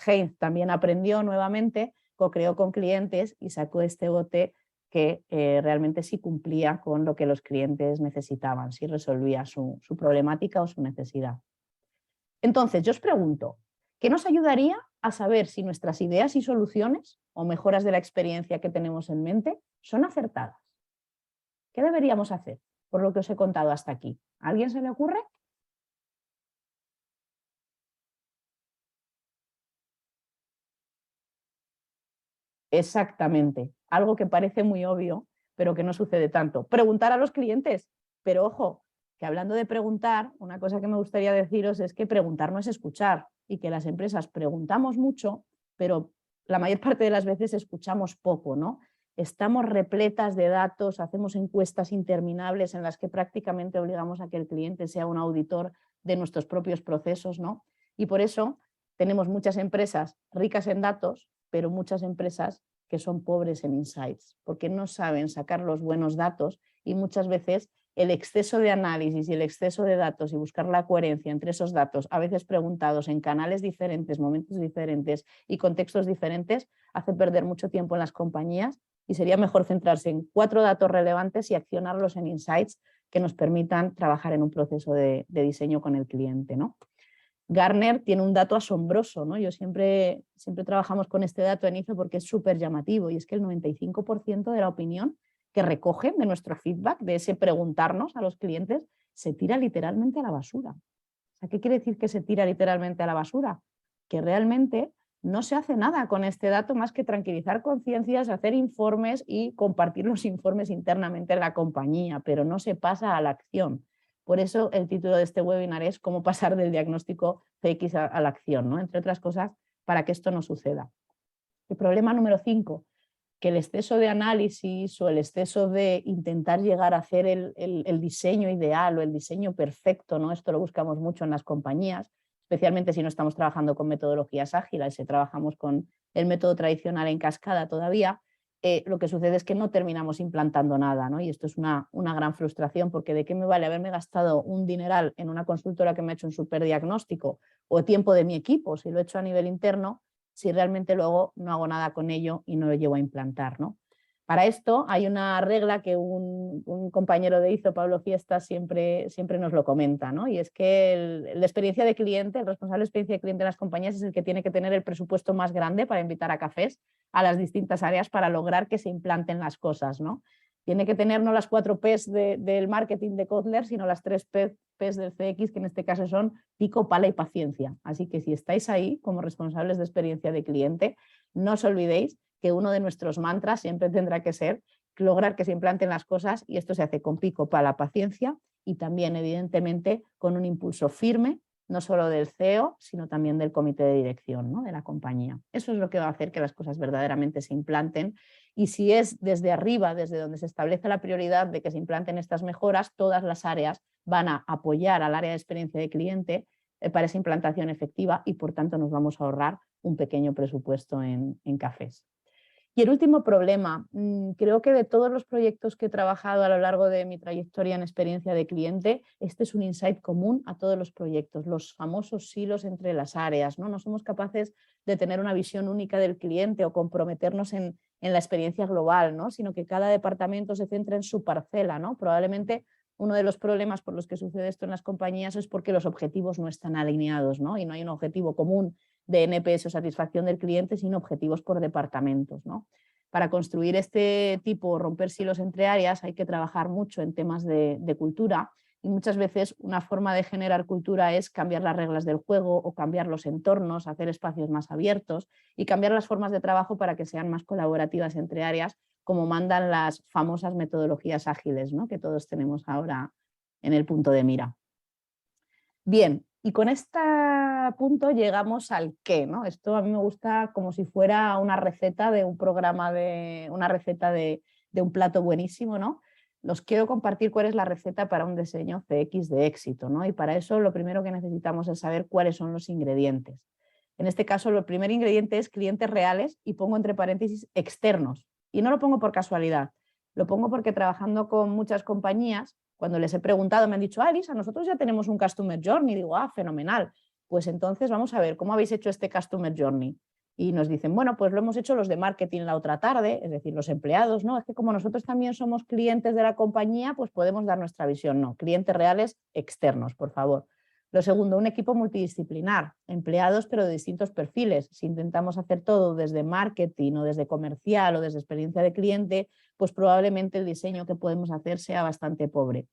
Heinz también aprendió nuevamente, co-creó con clientes y sacó este bote que realmente sí cumplía con lo que los clientes necesitaban, sí resolvía su problemática o su necesidad. Entonces, yo os pregunto, ¿qué nos ayudaría a saber si nuestras ideas y soluciones o mejoras de la experiencia que tenemos en mente son acertadas? ¿Qué deberíamos hacer por lo que os he contado hasta aquí? ¿A alguien se le ocurre? Exactamente, algo que parece muy obvio, pero que no sucede tanto. Preguntar a los clientes, pero ojo, que hablando de preguntar, una cosa que me gustaría deciros es que preguntar no es escuchar y que las empresas preguntamos mucho, pero la mayor parte de las veces escuchamos poco, ¿no? Estamos repletas de datos, hacemos encuestas interminables en las que prácticamente obligamos a que el cliente sea un auditor de nuestros propios procesos, ¿no? Y por eso tenemos muchas empresas ricas en datos, pero muchas empresas que son pobres en insights, porque no saben sacar los buenos datos y muchas veces el exceso de análisis y el exceso de datos y buscar la coherencia entre esos datos, a veces preguntados en canales diferentes, momentos diferentes y contextos diferentes, hace perder mucho tiempo en las compañías y sería mejor centrarse en 4 datos relevantes y accionarlos en insights que nos permitan trabajar en un proceso de diseño con el cliente, ¿no? Gartner tiene un dato asombroso, ¿no? Yo siempre trabajamos con este dato en IFE porque es súper llamativo y es que el 95% de la opinión que recogen de nuestro feedback, de ese preguntarnos a los clientes, se tira literalmente a la basura. O sea, ¿qué quiere decir que se tira literalmente a la basura? Que realmente no se hace nada con este dato más que tranquilizar conciencias, hacer informes y compartir los informes internamente en la compañía, pero no se pasa a la acción. Por eso el título de este webinar es cómo pasar del diagnóstico CX a la acción, ¿no? Entre otras cosas, para que esto no suceda. El problema número 5, que el exceso de análisis o el exceso de intentar llegar a hacer el diseño ideal o el diseño perfecto, ¿no? Esto lo buscamos mucho en las compañías, especialmente si no estamos trabajando con metodologías ágiles, si trabajamos con el método tradicional en cascada todavía, lo que sucede es que no terminamos implantando nada, ¿no? Y esto es una gran frustración porque ¿de qué me vale haberme gastado un dineral en una consultora que me ha hecho un superdiagnóstico o tiempo de mi equipo, si lo he hecho a nivel interno, si realmente luego no hago nada con ello y no lo llevo a implantar, ¿no? Para esto hay una regla que un compañero de ISO, Pablo Fiestas, siempre nos lo comenta, ¿no? Y es que la experiencia de cliente, el responsable de experiencia de cliente en las compañías es el que tiene que tener el presupuesto más grande para invitar a cafés a las distintas áreas para lograr que se implanten las cosas, ¿no? Tiene que tener no las 4 P's del marketing de Kotler, sino las 3 P's del CX, que en este caso son pico, pala y paciencia. Así que si estáis ahí como responsables de experiencia de cliente, no os olvidéis que uno de nuestros mantras siempre tendrá que ser lograr que se implanten las cosas, y esto se hace con pico, pala, paciencia, y también evidentemente con un impulso firme, no solo del CEO, sino también del comité de dirección, ¿no?, de la compañía. Eso es lo que va a hacer que las cosas verdaderamente se implanten, y si es desde arriba, desde donde se establece la prioridad de que se implanten estas mejoras, todas las áreas van a apoyar al área de experiencia de cliente para esa implantación efectiva, y por tanto nos vamos a ahorrar un pequeño presupuesto en cafés. Y el último problema, creo que de todos los proyectos que he trabajado a lo largo de mi trayectoria en experiencia de cliente, este es un insight común a todos los proyectos, los famosos silos entre las áreas, ¿no? No somos capaces de tener una visión única del cliente o comprometernos en la experiencia global, ¿no?, sino que cada departamento se centra en su parcela, ¿no? Probablemente uno de los problemas por los que sucede esto en las compañías es porque los objetivos no están alineados, ¿no?, y no hay un objetivo común de NPS o satisfacción del cliente, sino objetivos por departamentos, ¿no? Para construir este tipo, romper silos entre áreas, hay que trabajar mucho en temas de cultura, y muchas veces una forma de generar cultura es cambiar las reglas del juego o cambiar los entornos, hacer espacios más abiertos y cambiar las formas de trabajo para que sean más colaborativas entre áreas, como mandan las famosas metodologías ágiles, ¿no?, que todos tenemos ahora en el punto de mira. Bien, y con este punto llegamos al qué, ¿no? Esto a mí me gusta como si fuera una receta de un programa, una receta de un plato buenísimo, ¿no? Os quiero compartir cuál es la receta para un diseño CX de éxito, ¿no? Y para eso lo primero que necesitamos es saber cuáles son los ingredientes. En este caso, el primer ingrediente es clientes reales, y pongo entre paréntesis externos. Y no lo pongo por casualidad, lo pongo porque trabajando con muchas compañías, cuando les he preguntado, me han dicho, Elisa, nosotros ya tenemos un Customer Journey. Y digo, fenomenal. Pues entonces vamos a ver, ¿cómo habéis hecho este Customer Journey? Y nos dicen, bueno, pues lo hemos hecho los de marketing la otra tarde, es decir, los empleados, ¿no? Es que como nosotros también somos clientes de la compañía, pues podemos dar nuestra visión. No, clientes reales externos, por favor. Lo segundo, un equipo multidisciplinar, empleados pero de distintos perfiles. Si intentamos hacer todo desde marketing o desde comercial o desde experiencia de cliente, pues probablemente el diseño que podemos hacer sea bastante pobre.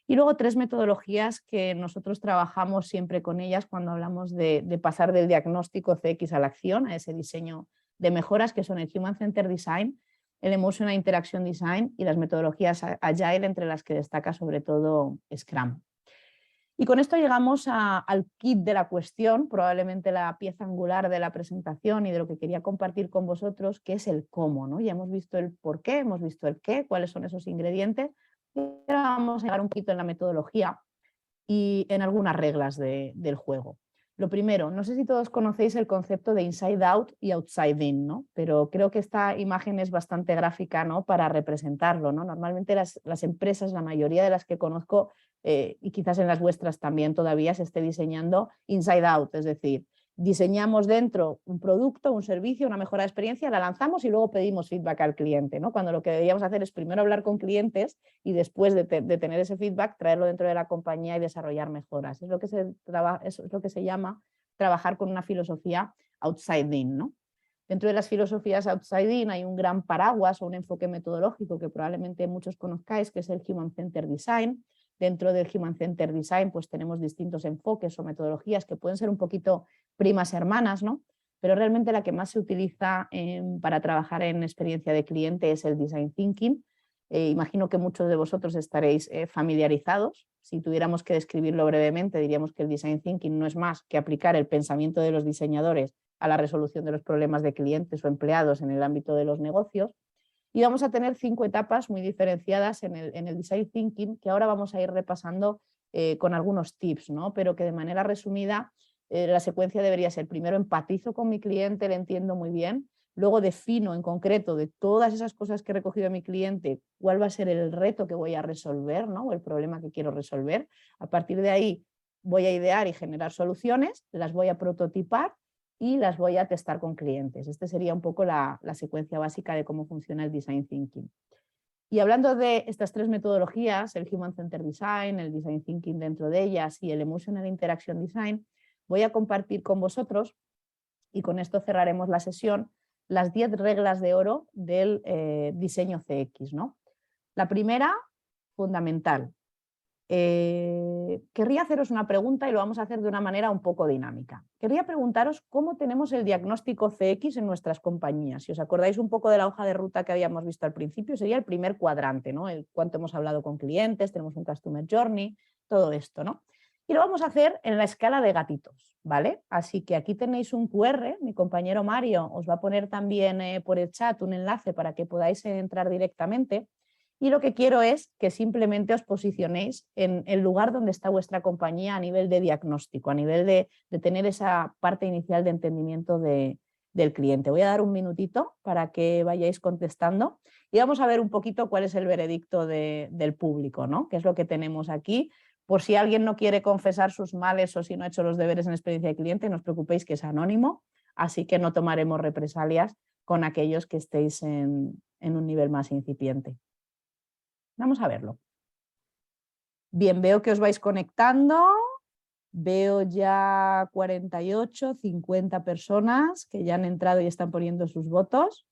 Y luego 3 metodologías que nosotros trabajamos siempre con ellas cuando hablamos de pasar del diagnóstico CX a la acción, a ese diseño de mejoras, que son el Human Centered Design, el Emotional Interaction Design y las metodologías Agile, entre las que destaca sobre todo Scrum. Y con esto llegamos al kit de la cuestión, probablemente la pieza angular de la presentación y de lo que quería compartir con vosotros, que es el cómo, ¿no? Ya hemos visto el por qué, hemos visto el qué, cuáles son esos ingredientes, y ahora vamos a llegar un poquito en la metodología y en algunas reglas del juego. Lo primero, no sé si todos conocéis el concepto de inside out y outside in, ¿no? Pero creo que esta imagen es bastante gráfica, ¿no?, para representarlo, ¿no? Normalmente las empresas, la mayoría de las que conozco, y quizás en las vuestras también todavía se esté diseñando inside out, es decir, diseñamos dentro un producto, un servicio, una mejora de experiencia, la lanzamos y luego pedimos feedback al cliente, ¿no? Cuando lo que deberíamos hacer es primero hablar con clientes y después de tener ese feedback, traerlo dentro de la compañía y desarrollar mejoras. Es lo que se llama trabajar con una filosofía outside in, ¿no? Dentro de las filosofías outside in hay un gran paraguas o un enfoque metodológico que probablemente muchos conozcáis, que es el Human Centered Design. Dentro del Human Centered Design pues tenemos distintos enfoques o metodologías que pueden ser un poquito primas hermanas, ¿no? Pero realmente la que más se utiliza para trabajar en experiencia de cliente es el Design Thinking. Imagino que muchos de vosotros estaréis familiarizados. Si tuviéramos que describirlo brevemente, diríamos que el Design Thinking no es más que aplicar el pensamiento de los diseñadores a la resolución de los problemas de clientes o empleados en el ámbito de los negocios. Y vamos a tener 5 etapas muy diferenciadas en el Design Thinking, que ahora vamos a ir repasando con algunos tips, ¿no? Pero que de manera resumida la secuencia debería ser: primero empatizo con mi cliente, le entiendo muy bien, luego defino en concreto de todas esas cosas que he recogido de mi cliente cuál va a ser el reto que voy a resolver, ¿no?, o el problema que quiero resolver. A partir de ahí voy a idear y generar soluciones, las voy a prototipar y las voy a testar con clientes. Esta sería un poco la secuencia básica de cómo funciona el Design Thinking. Y hablando de estas 3 metodologías, el Human Centered Design, el Design Thinking dentro de ellas y el Emotional Interaction Design, voy a compartir con vosotros, y con esto cerraremos la sesión, las 10 reglas de oro del diseño CX, ¿no? La primera, fundamental. Querría haceros una pregunta y lo vamos a hacer de una manera un poco dinámica. Querría preguntaros cómo tenemos el diagnóstico CX en nuestras compañías. Si os acordáis un poco de la hoja de ruta que habíamos visto al principio, sería el primer cuadrante, ¿no? El cuánto hemos hablado con clientes, tenemos un Customer Journey, todo esto, ¿no? Y lo vamos a hacer en la escala de gatitos, ¿vale? Así que aquí tenéis un QR, mi compañero Mario os va a poner también por el chat un enlace para que podáis entrar directamente. Y lo que quiero es que simplemente os posicionéis en el lugar donde está vuestra compañía a nivel de diagnóstico, a nivel de tener esa parte inicial de entendimiento del cliente. Voy a dar un minutito para que vayáis contestando y vamos a ver un poquito cuál es el veredicto del público, ¿no? Qué es lo que tenemos aquí. Por si alguien no quiere confesar sus males o si no ha hecho los deberes en experiencia de cliente, no os preocupéis que es anónimo, así que no tomaremos represalias con aquellos que estéis en un nivel más incipiente. Vamos a verlo. Bien, veo que os vais conectando. Veo ya 48, 50 personas que ya han entrado y están poniendo sus votos.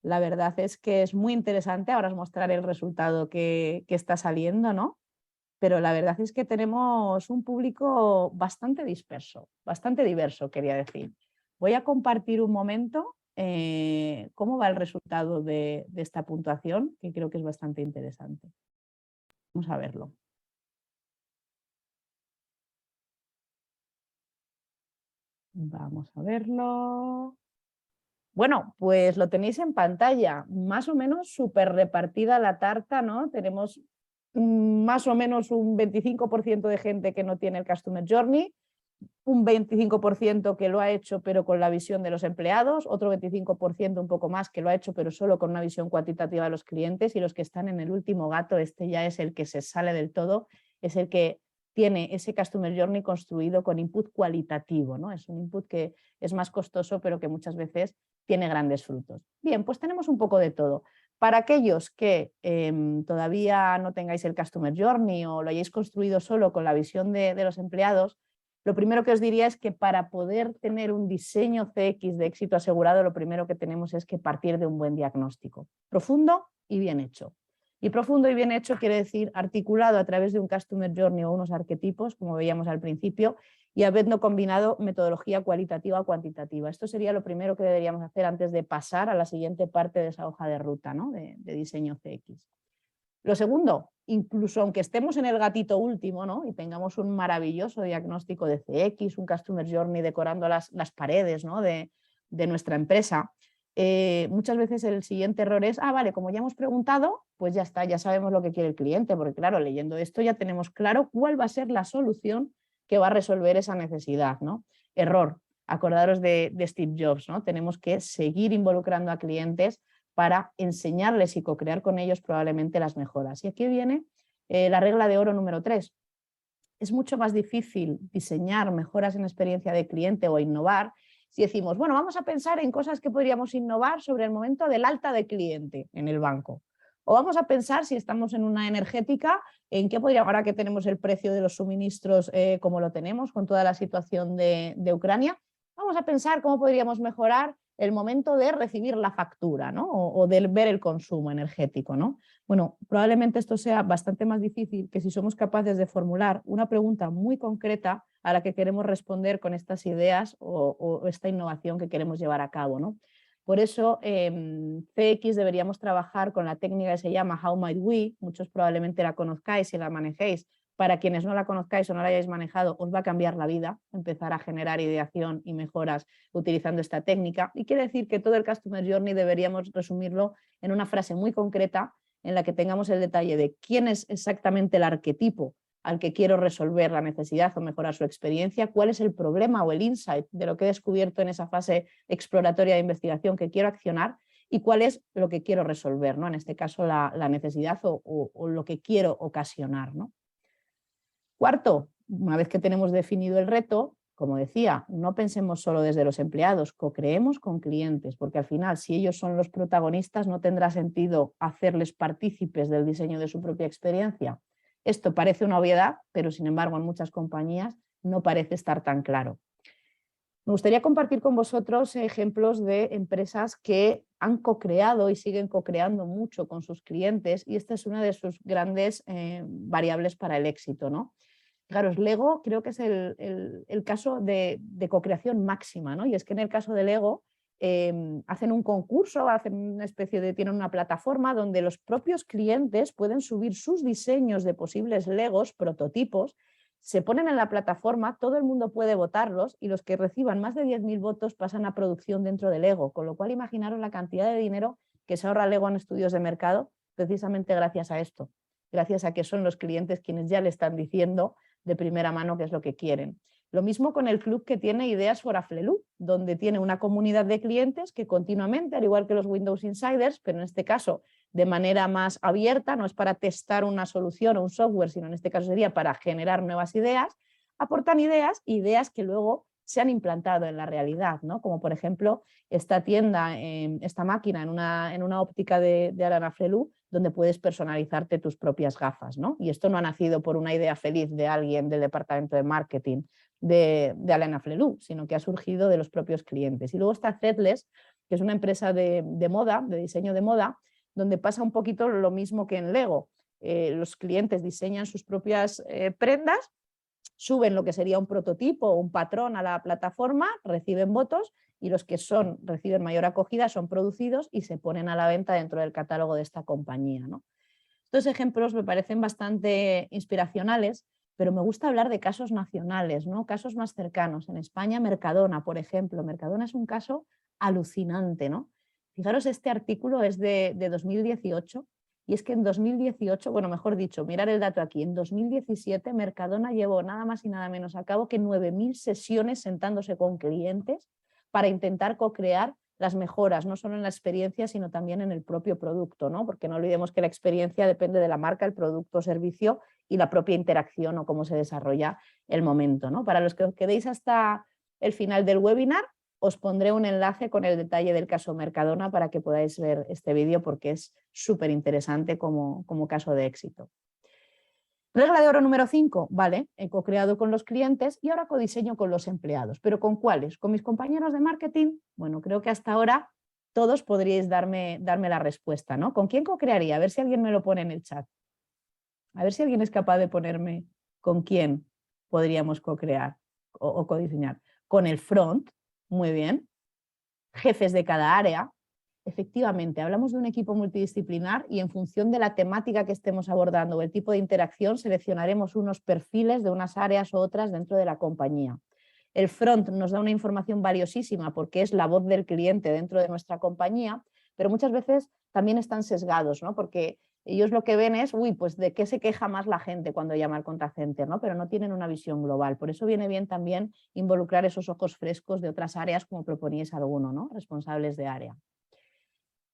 La verdad es que es muy interesante. Ahora os mostraré el resultado que está saliendo, ¿no? Pero la verdad es que tenemos un público bastante disperso, bastante diverso, quería decir. Voy a compartir un momento cómo va el resultado de esta puntuación, que creo que es bastante interesante. Vamos a verlo. Vamos a verlo. Bueno, pues lo tenéis en pantalla, más o menos súper repartida la tarta, ¿no? Tenemos más o menos un 25% de gente que no tiene el Customer Journey, un 25% que lo ha hecho pero con la visión de los empleados, otro 25% un poco más que lo ha hecho pero solo con una visión cuantitativa de los clientes, y los que están en el último gato, este ya es el que se sale del todo, es el que tiene ese Customer Journey construido con input cualitativo, ¿no? Es un input que es más costoso pero que muchas veces tiene grandes frutos. Bien, pues tenemos un poco de todo. Para aquellos que todavía no tengáis el Customer Journey o lo hayáis construido solo con la visión de los empleados, lo primero que os diría es que para poder tener un diseño CX de éxito asegurado, lo primero que tenemos es que partir de un buen diagnóstico, profundo y bien hecho. Y profundo y bien hecho quiere decir articulado a través de un Customer Journey o unos arquetipos, como veíamos al principio, y habiendo combinado metodología cualitativa o cuantitativa. Esto sería lo primero que deberíamos hacer antes de pasar a la siguiente parte de esa hoja de ruta, ¿no? de diseño CX. Lo segundo, incluso aunque estemos en el gatito último, ¿no? Y tengamos un maravilloso diagnóstico de CX, un Customer Journey decorando las paredes, ¿no? de nuestra empresa, muchas veces el siguiente error es, vale, como ya hemos preguntado, pues ya está, ya sabemos lo que quiere el cliente, porque claro, leyendo esto ya tenemos claro cuál va a ser la solución que va a resolver esa necesidad, ¿no? Error, acordaros de Steve Jobs, ¿no? Tenemos que seguir involucrando a clientes para enseñarles y co-crear con ellos probablemente las mejoras. Y aquí viene la regla de oro número 3. Es mucho más difícil diseñar mejoras en experiencia de cliente o innovar si decimos, bueno, vamos a pensar en cosas que podríamos innovar sobre el momento del alta de cliente en el banco. O vamos a pensar, si estamos en una energética, en qué podríamos, ahora que tenemos el precio de los suministros como lo tenemos con toda la situación de Ucrania, vamos a pensar cómo podríamos mejorar el momento de recibir la factura, ¿no? o de ver el consumo energético, ¿no? Bueno, probablemente esto sea bastante más difícil que si somos capaces de formular una pregunta muy concreta a la que queremos responder con estas ideas o esta innovación que queremos llevar a cabo, ¿no? Por eso CX deberíamos trabajar con la técnica que se llama How Might We, muchos probablemente la conozcáis y la manejéis. Para quienes no la conozcáis o no la hayáis manejado, os va a cambiar la vida, empezar a generar ideación y mejoras utilizando esta técnica. Y quiere decir que todo el Customer Journey deberíamos resumirlo en una frase muy concreta en la que tengamos el detalle de quién es exactamente el arquetipo al que quiero resolver la necesidad o mejorar su experiencia, cuál es el problema o el insight de lo que he descubierto en esa fase exploratoria de investigación que quiero accionar y cuál es lo que quiero resolver, ¿no? En este caso la necesidad o lo que quiero ocasionar, ¿no? Cuarto, una vez que tenemos definido el reto, como decía, no pensemos solo desde los empleados, co-creemos con clientes, porque al final, si ellos son los protagonistas, no tendrá sentido hacerles partícipes del diseño de su propia experiencia. Esto parece una obviedad, pero sin embargo en muchas compañías no parece estar tan claro. Me gustaría compartir con vosotros ejemplos de empresas que han co-creado y siguen co-creando mucho con sus clientes y esta es una de sus grandes variables para el éxito, ¿no? Fijaros, Lego creo que es el caso de co-creación máxima, ¿no? Y es que en el caso de Lego hacen un concurso, tienen una plataforma donde los propios clientes pueden subir sus diseños de posibles Legos, prototipos, se ponen en la plataforma, todo el mundo puede votarlos y los que reciban más de 10.000 votos pasan a producción dentro de Lego, con lo cual imaginaros la cantidad de dinero que se ahorra Lego en estudios de mercado precisamente gracias a esto, gracias a que son los clientes quienes ya le están diciendo de primera mano qué es lo que quieren. Lo mismo con el club que tiene Ideas for Aflelu, donde tiene una comunidad de clientes que continuamente, al igual que los Windows Insiders, pero en este caso de manera más abierta, no es para testar una solución o un software, sino en este caso sería para generar nuevas ideas, aportan ideas que luego se han implantado en la realidad, ¿no? Como por ejemplo esta tienda, esta máquina en una óptica de Arana Aflelu, donde puedes personalizarte tus propias gafas, ¿no? Y esto no ha nacido por una idea feliz de alguien del departamento de marketing de Arana Aflelu, sino que ha surgido de los propios clientes. Y luego está Threadless, que es una empresa de moda, de diseño de moda, donde pasa un poquito lo mismo que en Lego. Los clientes diseñan sus propias prendas, suben lo que sería un prototipo o un patrón a la plataforma, reciben votos y los que reciben mayor acogida son producidos y se ponen a la venta dentro del catálogo de esta compañía, ¿no? Estos ejemplos me parecen bastante inspiracionales, pero me gusta hablar de casos nacionales, ¿no? Casos más cercanos. En España, Mercadona, por ejemplo. Mercadona es un caso alucinante, ¿no? Fijaros, este artículo es de 2018 y es que en 2018, bueno, mejor dicho, mirar el dato aquí, en 2017 Mercadona llevó nada más y nada menos a cabo que 9.000 sesiones sentándose con clientes para intentar co-crear las mejoras, no solo en la experiencia, sino también en el propio producto, ¿no? Porque no olvidemos que la experiencia depende de la marca, el producto o servicio y la propia interacción o cómo se desarrolla el momento, ¿no? Para los que os quedéis hasta el final del webinar, os pondré un enlace con el detalle del caso Mercadona para que podáis ver este vídeo porque es súper interesante como caso de éxito. Regla de oro número 5, vale, he co-creado con los clientes y ahora codiseño con los empleados. ¿Pero con cuáles? ¿Con mis compañeros de marketing? Bueno, creo que hasta ahora todos podríais darme la respuesta, ¿no? ¿Con quién co-crearía? A ver si alguien me lo pone en el chat. A ver si alguien es capaz de ponerme con quién podríamos co-crear o codiseñar. Con el front, muy bien. Jefes de cada área. Efectivamente, hablamos de un equipo multidisciplinar y en función de la temática que estemos abordando o el tipo de interacción seleccionaremos unos perfiles de unas áreas u otras dentro de la compañía. El front nos da una información valiosísima porque es la voz del cliente dentro de nuestra compañía, pero muchas veces también están sesgados, ¿no? Porque ellos lo que ven es, uy, pues de qué se queja más la gente cuando llama al contact center, ¿no? Pero no tienen una visión global. Por eso viene bien también involucrar esos ojos frescos de otras áreas, como proponíais alguno, ¿no? Responsables de área.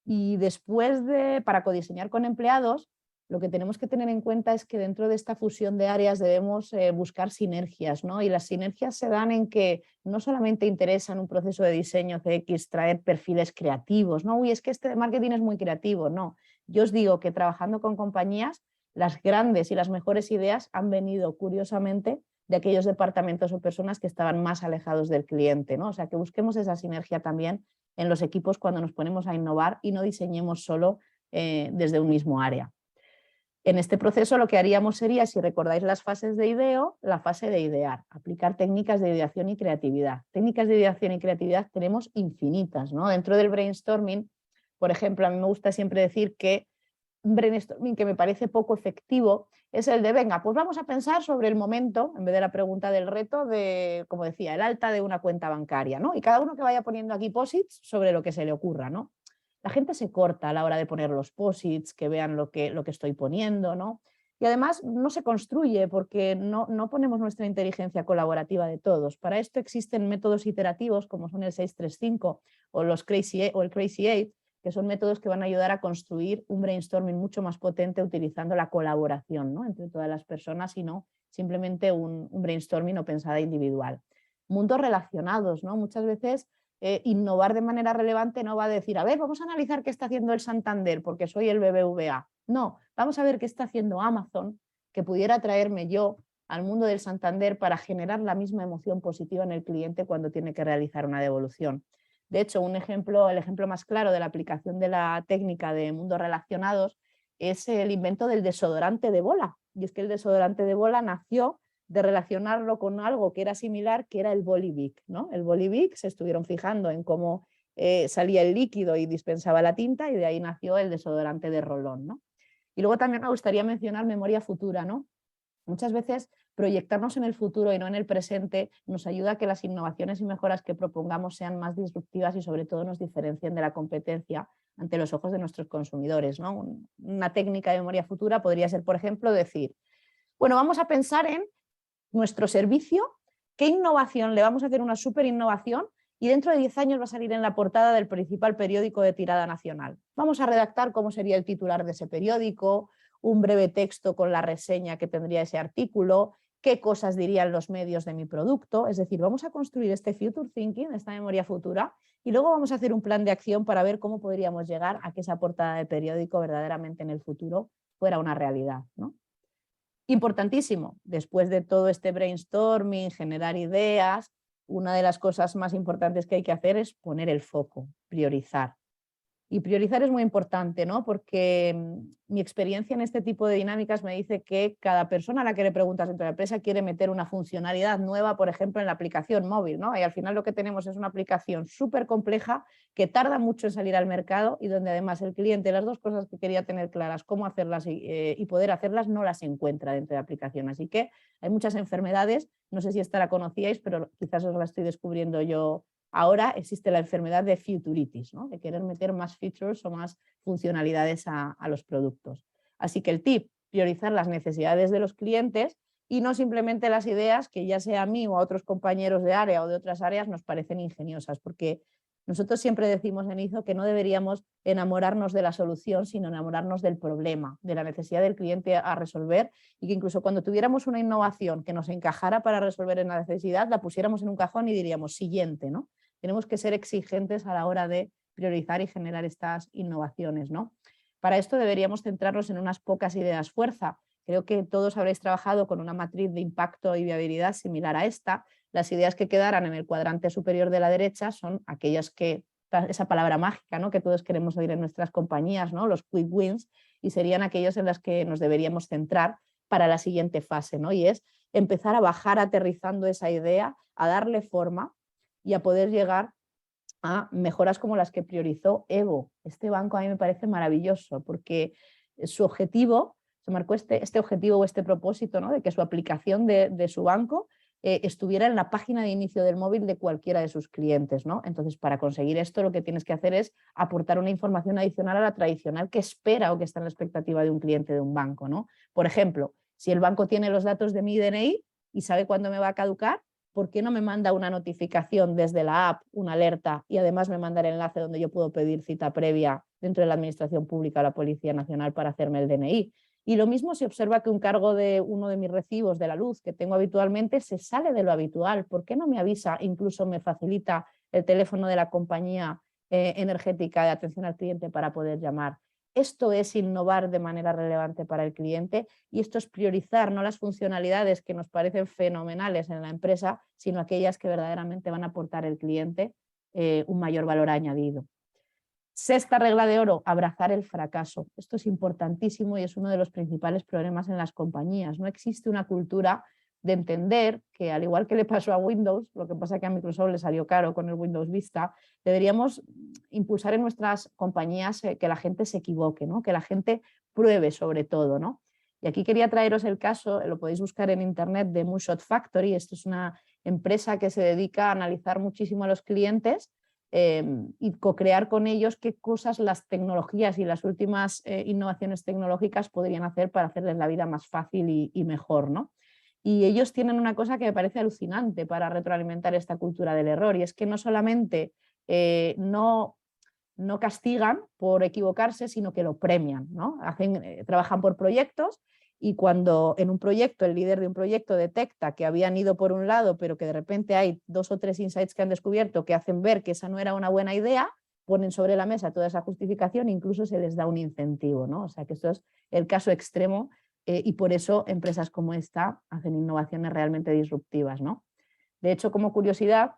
Y después para codiseñar con empleados, lo que tenemos que tener en cuenta es que dentro de esta fusión de áreas debemos buscar sinergias, ¿no? Y las sinergias se dan en que no solamente interesa en un proceso de diseño CX traer perfiles creativos, ¿no? Uy, es que este de marketing es muy creativo, no. Yo os digo que trabajando con compañías, las grandes y las mejores ideas han venido curiosamente de aquellos departamentos o personas que estaban más alejados del cliente, ¿no? O sea, que busquemos esa sinergia también en los equipos cuando nos ponemos a innovar y no diseñemos solo desde un mismo área. En este proceso lo que haríamos sería, si recordáis las fases de ideo, la fase de idear, aplicar técnicas de ideación y creatividad. Técnicas de ideación y creatividad tenemos infinitas, ¿no? Dentro del brainstorming, por ejemplo, a mí me gusta siempre decir que un brainstorming que me parece poco efectivo es el de, venga, pues vamos a pensar sobre el momento, en vez de la pregunta del reto, de, como decía, el alta de una cuenta bancaria, ¿no? Y cada uno que vaya poniendo aquí posits sobre lo que se le ocurra, ¿no? La gente se corta a la hora de poner los posits, que vean lo que estoy poniendo, ¿no? Y además no se construye porque no ponemos nuestra inteligencia colaborativa de todos. Para esto existen métodos iterativos como son el 635 o el Crazy 8, que son métodos que van a ayudar a construir un brainstorming mucho más potente utilizando la colaboración, ¿no? Entre todas las personas y no simplemente un brainstorming o pensada individual. Mundos relacionados, ¿no? Muchas veces innovar de manera relevante no va a decir, a ver, vamos a analizar qué está haciendo el Santander porque soy el BBVA. No, vamos a ver qué está haciendo Amazon que pudiera traerme yo al mundo del Santander para generar la misma emoción positiva en el cliente cuando tiene que realizar una devolución. De hecho, el ejemplo más claro de la aplicación de la técnica de mundos relacionados es el invento del desodorante de bola. Y es que el desodorante de bola nació de relacionarlo con algo que era similar, que era el Bolivic, ¿no? El Bolivic se estuvieron fijando en cómo salía el líquido y dispensaba la tinta, y de ahí nació el desodorante de rolón, ¿no? Y luego también me gustaría mencionar memoria futura, ¿no? Muchas veces proyectarnos en el futuro y no en el presente nos ayuda a que las innovaciones y mejoras que propongamos sean más disruptivas y sobre todo nos diferencien de la competencia ante los ojos de nuestros consumidores, ¿no? Una técnica de memoria futura podría ser, por ejemplo, decir, bueno, vamos a pensar en nuestro servicio, qué innovación, le vamos a hacer una súper innovación y dentro de 10 años va a salir en la portada del principal periódico de tirada nacional. Vamos a redactar cómo sería el titular de ese periódico, un breve texto con la reseña que tendría ese artículo, qué cosas dirían los medios de mi producto. Es decir, vamos a construir este future thinking, esta memoria futura, y luego vamos a hacer un plan de acción para ver cómo podríamos llegar a que esa portada de periódico verdaderamente en el futuro fuera una realidad, ¿no? Importantísimo, después de todo este brainstorming, generar ideas, una de las cosas más importantes que hay que hacer es poner el foco, priorizar. Y priorizar es muy importante, ¿no? Porque mi experiencia en este tipo de dinámicas me dice que cada persona a la que le preguntas dentro de la empresa quiere meter una funcionalidad nueva, por ejemplo, en la aplicación móvil, ¿no? Y al final lo que tenemos es una aplicación súper compleja que tarda mucho en salir al mercado y donde además el cliente, las dos cosas que quería tener claras, cómo hacerlas y poder hacerlas, no las encuentra dentro de la aplicación. Así que hay muchas enfermedades, no sé si esta la conocíais, pero quizás os la estoy descubriendo yo. Ahora existe la enfermedad de futuritis, ¿no? De querer meter más features o más funcionalidades a los productos. Así que el tip, priorizar las necesidades de los clientes y no simplemente las ideas que ya sea a mí o a otros compañeros de área o de otras áreas nos parecen ingeniosas, porque nosotros siempre decimos en IZO que no deberíamos enamorarnos de la solución, sino enamorarnos del problema, de la necesidad del cliente a resolver, y que incluso cuando tuviéramos una innovación que nos encajara para resolver en la necesidad, la pusiéramos en un cajón y diríamos siguiente, ¿no? Tenemos que ser exigentes a la hora de priorizar y generar estas innovaciones, ¿no? Para esto deberíamos centrarnos en unas pocas ideas fuerza. Creo que todos habréis trabajado con una matriz de impacto y viabilidad similar a esta. Las ideas que quedaran en el cuadrante superior de la derecha son aquellas que, esa palabra mágica, ¿no?, que todos queremos oír en nuestras compañías, ¿no?, los quick wins, y serían aquellos en las que nos deberíamos centrar para la siguiente fase, ¿no? Y es empezar a bajar aterrizando esa idea, a darle forma y a poder llegar a mejoras como las que priorizó Evo. Este banco a mí me parece maravilloso porque su objetivo, se marcó este objetivo o este propósito, ¿no?, de que su aplicación de su banco estuviera en la página de inicio del móvil de cualquiera de sus clientes, ¿no? Entonces, para conseguir esto, lo que tienes que hacer es aportar una información adicional a la tradicional que espera o que está en la expectativa de un cliente de un banco, ¿no? Por ejemplo, si el banco tiene los datos de mi DNI y sabe cuándo me va a caducar, ¿por qué no me manda una notificación desde la app, una alerta, y además me manda el enlace donde yo puedo pedir cita previa dentro de la Administración Pública o la Policía Nacional para hacerme el DNI? Y lo mismo si observa que un cargo de uno de mis recibos de la luz que tengo habitualmente se sale de lo habitual. ¿Por qué no me avisa? Incluso me facilita el teléfono de la compañía energética de atención al cliente para poder llamar. Esto es innovar de manera relevante para el cliente y esto es priorizar no las funcionalidades que nos parecen fenomenales en la empresa, sino aquellas que verdaderamente van a aportar al cliente un mayor valor añadido. Sexta regla de oro, abrazar el fracaso. Esto es importantísimo y es uno de los principales problemas en las compañías. No existe una cultura de entender que, al igual que le pasó a Windows, lo que pasa es que a Microsoft le salió caro con el Windows Vista, deberíamos impulsar en nuestras compañías que la gente se equivoque, ¿no?, que la gente pruebe sobre todo, ¿no? Y aquí quería traeros el caso, lo podéis buscar en internet, de Moonshot Factory. Esto es una empresa que se dedica a analizar muchísimo a los clientes y co-crear con ellos qué cosas las tecnologías y las últimas innovaciones tecnológicas podrían hacer para hacerles la vida más fácil y mejor, ¿no? Y ellos tienen una cosa que me parece alucinante para retroalimentar esta cultura del error, y es que no solamente no castigan por equivocarse, sino que lo premian, ¿no? Trabajan por proyectos, y cuando en un proyecto el líder de un proyecto detecta que habían ido por un lado, pero que de repente hay 2 o 3 insights que han descubierto que hacen ver que esa no era una buena idea, ponen sobre la mesa toda esa justificación e incluso se les da un incentivo, ¿no? O sea que esto es el caso extremo y por eso empresas como esta hacen innovaciones realmente disruptivas, ¿no? De hecho, como curiosidad,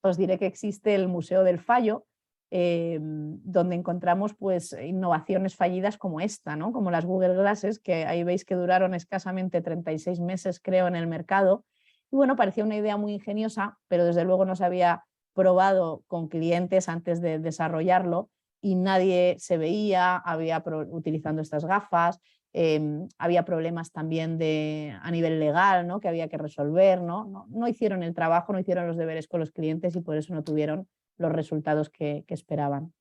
os diré que existe el Museo del Fallo, donde encontramos pues, innovaciones fallidas como esta, ¿no? Como las Google Glasses, que ahí veis que duraron escasamente 36 meses, creo, en el mercado. Y bueno, parecía una idea muy ingeniosa, pero desde luego no se había probado con clientes antes de desarrollarlo y nadie se veía, utilizando estas gafas. Había problemas también a nivel legal, ¿no? Que había que resolver, ¿no? No hicieron el trabajo, no hicieron los deberes con los clientes y por eso no tuvieron los resultados que esperaban.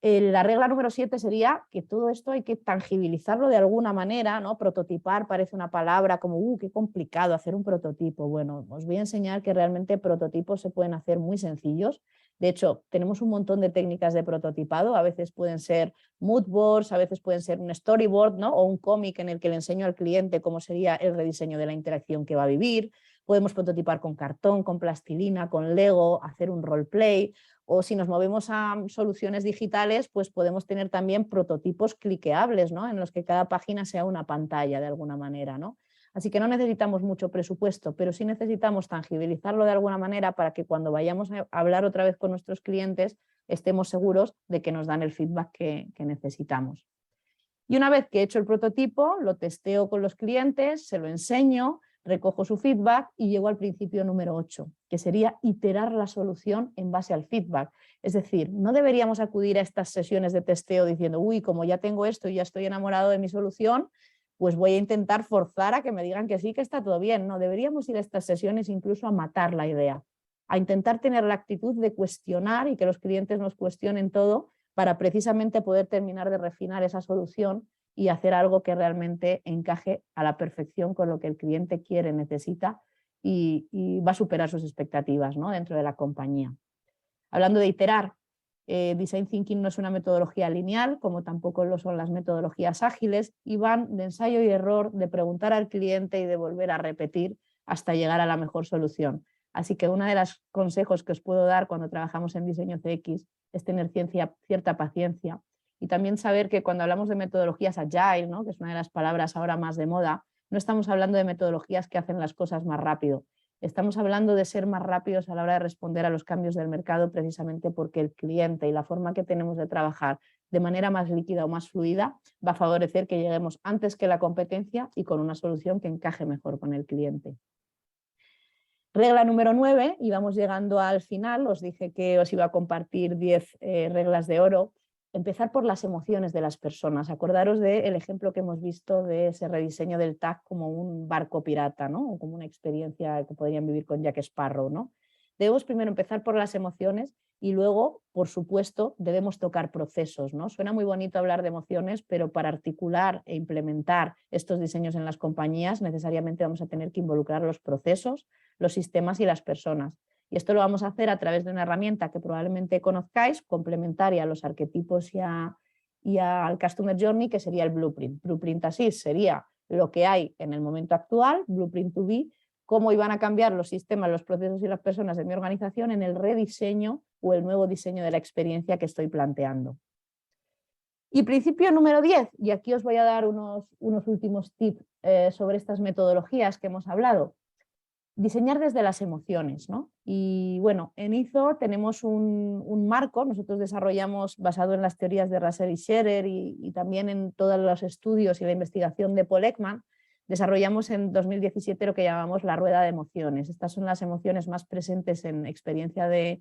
La regla número 7 sería que todo esto hay que tangibilizarlo de alguna manera, ¿no? Prototipar parece una palabra como, qué complicado hacer un prototipo. Bueno, os voy a enseñar que realmente prototipos se pueden hacer muy sencillos. De hecho, tenemos un montón de técnicas de prototipado, a veces pueden ser mood boards, a veces pueden ser un storyboard, ¿no? O un cómic en el que le enseño al cliente cómo sería el rediseño de la interacción que va a vivir. Podemos prototipar con cartón, con plastilina, con Lego, hacer un roleplay. O si nos movemos a soluciones digitales, pues podemos tener también prototipos cliqueables, ¿no? En los que cada página sea una pantalla de alguna manera, ¿no? Así que no necesitamos mucho presupuesto, pero sí necesitamos tangibilizarlo de alguna manera para que cuando vayamos a hablar otra vez con nuestros clientes estemos seguros de que nos dan el feedback que necesitamos. Y una vez que he hecho el prototipo, lo testeo con los clientes, se lo enseño, recojo su feedback y llego al principio número 8, que sería iterar la solución en base al feedback. Es decir, no deberíamos acudir a estas sesiones de testeo diciendo, como ya tengo esto y ya estoy enamorado de mi solución, pues voy a intentar forzar a que me digan que sí, que está todo bien. No, deberíamos ir a estas sesiones incluso a matar la idea, a intentar tener la actitud de cuestionar y que los clientes nos cuestionen todo para precisamente poder terminar de refinar esa solución y hacer algo que realmente encaje a la perfección con lo que el cliente quiere, necesita y va a superar sus expectativas, ¿no? Dentro de la compañía. Hablando de iterar, Design Thinking no es una metodología lineal, como tampoco lo son las metodologías ágiles, y van de ensayo y error, de preguntar al cliente y de volver a repetir hasta llegar a la mejor solución. Así que uno de los consejos que os puedo dar cuando trabajamos en diseño CX es tener cierta paciencia y también saber que cuando hablamos de metodologías agile, ¿no? Que es una de las palabras ahora más de moda, no estamos hablando de metodologías que hacen las cosas más rápido. Estamos hablando de ser más rápidos a la hora de responder a los cambios del mercado precisamente porque el cliente y la forma que tenemos de trabajar de manera más líquida o más fluida va a favorecer que lleguemos antes que la competencia y con una solución que encaje mejor con el cliente. Regla número 9, y vamos llegando al final, os dije que os iba a compartir 10 reglas de oro. Empezar por las emociones de las personas. Acordaros del ejemplo que hemos visto de ese rediseño del TAC como un barco pirata, ¿no? O como una experiencia que podrían vivir con Jack Sparrow, ¿no? Debemos primero empezar por las emociones y luego, por supuesto, debemos tocar procesos, ¿no? Suena muy bonito hablar de emociones, pero para articular e implementar estos diseños en las compañías necesariamente vamos a tener que involucrar los procesos, los sistemas y las personas. Y esto lo vamos a hacer a través de una herramienta que probablemente conozcáis, complementaria a los arquetipos y al Customer Journey, que sería el Blueprint. Blueprint así sería lo que hay en el momento actual, Blueprint to be, cómo iban a cambiar los sistemas, los procesos y las personas de mi organización en el rediseño o el nuevo diseño de la experiencia que estoy planteando. Y principio número 10, y aquí os voy a dar unos últimos tips sobre estas metodologías que hemos hablado. Diseñar desde las emociones, ¿no? Y bueno, en ISO tenemos un marco, nosotros desarrollamos basado en las teorías de Russell y Scherer y también en todos los estudios y la investigación de Paul Ekman, desarrollamos en 2017 lo que llamamos la rueda de emociones. Estas son las emociones más presentes en experiencia de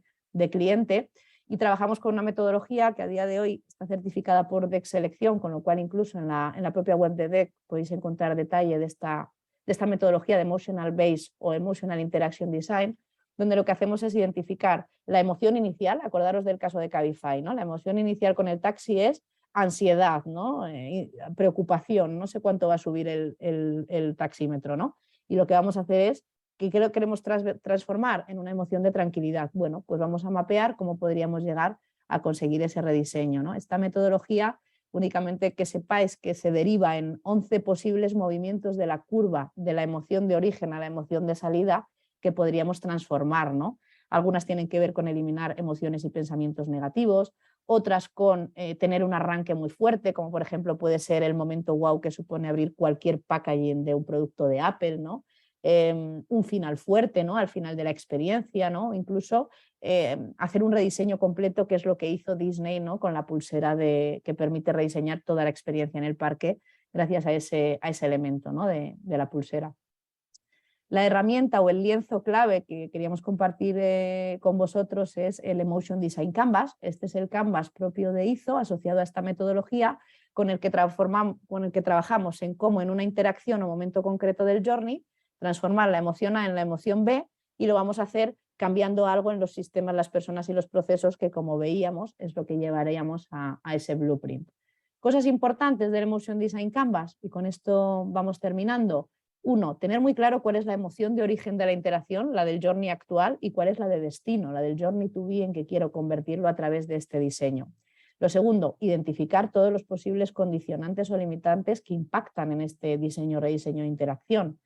cliente y trabajamos con una metodología que a día de hoy está certificada por DEC Selección, con lo cual incluso en la propia web de DEC podéis encontrar detalle de esta metodología de Emotional Based o Emotional Interaction Design, donde lo que hacemos es identificar la emoción inicial, acordaros del caso de Cabify, ¿no? La emoción inicial con el taxi es ansiedad, ¿no? Preocupación, no sé cuánto va a subir el taxímetro, ¿no? Y lo que vamos a hacer es, ¿qué queremos transformar? En una emoción de tranquilidad. Bueno, pues vamos a mapear cómo podríamos llegar a conseguir ese rediseño, ¿no? Esta metodología, únicamente que sepáis que se deriva en 11 posibles movimientos de la curva de la emoción de origen a la emoción de salida que podríamos transformar, ¿no? Algunas tienen que ver con eliminar emociones y pensamientos negativos, otras con tener un arranque muy fuerte, como por ejemplo puede ser el momento wow que supone abrir cualquier packaging de un producto de Apple, ¿no? un final fuerte, ¿no? Al final de la experiencia, ¿no? Incluso hacer un rediseño completo, que es lo que hizo Disney, ¿no? Con la pulsera que permite rediseñar toda la experiencia en el parque gracias a ese elemento, ¿no? de la pulsera. La herramienta o el lienzo clave que queríamos compartir con vosotros es el Emotion Design Canvas. Este es el canvas propio de ISO asociado a esta metodología con el que trabajamos en cómo en una interacción o momento concreto del journey transformar la emoción A en la emoción B, y lo vamos a hacer cambiando algo en los sistemas, las personas y los procesos, que como veíamos es lo que llevaríamos a ese blueprint. Cosas importantes del Emotion Design Canvas, y con esto vamos terminando. 1. Tener muy claro cuál es la emoción de origen de la interacción, la del journey actual, y cuál es la de destino, la del journey to be, en que quiero convertirlo a través de este diseño. Lo segundo, identificar todos los posibles condicionantes o limitantes que impactan en este diseño, rediseño e interacción.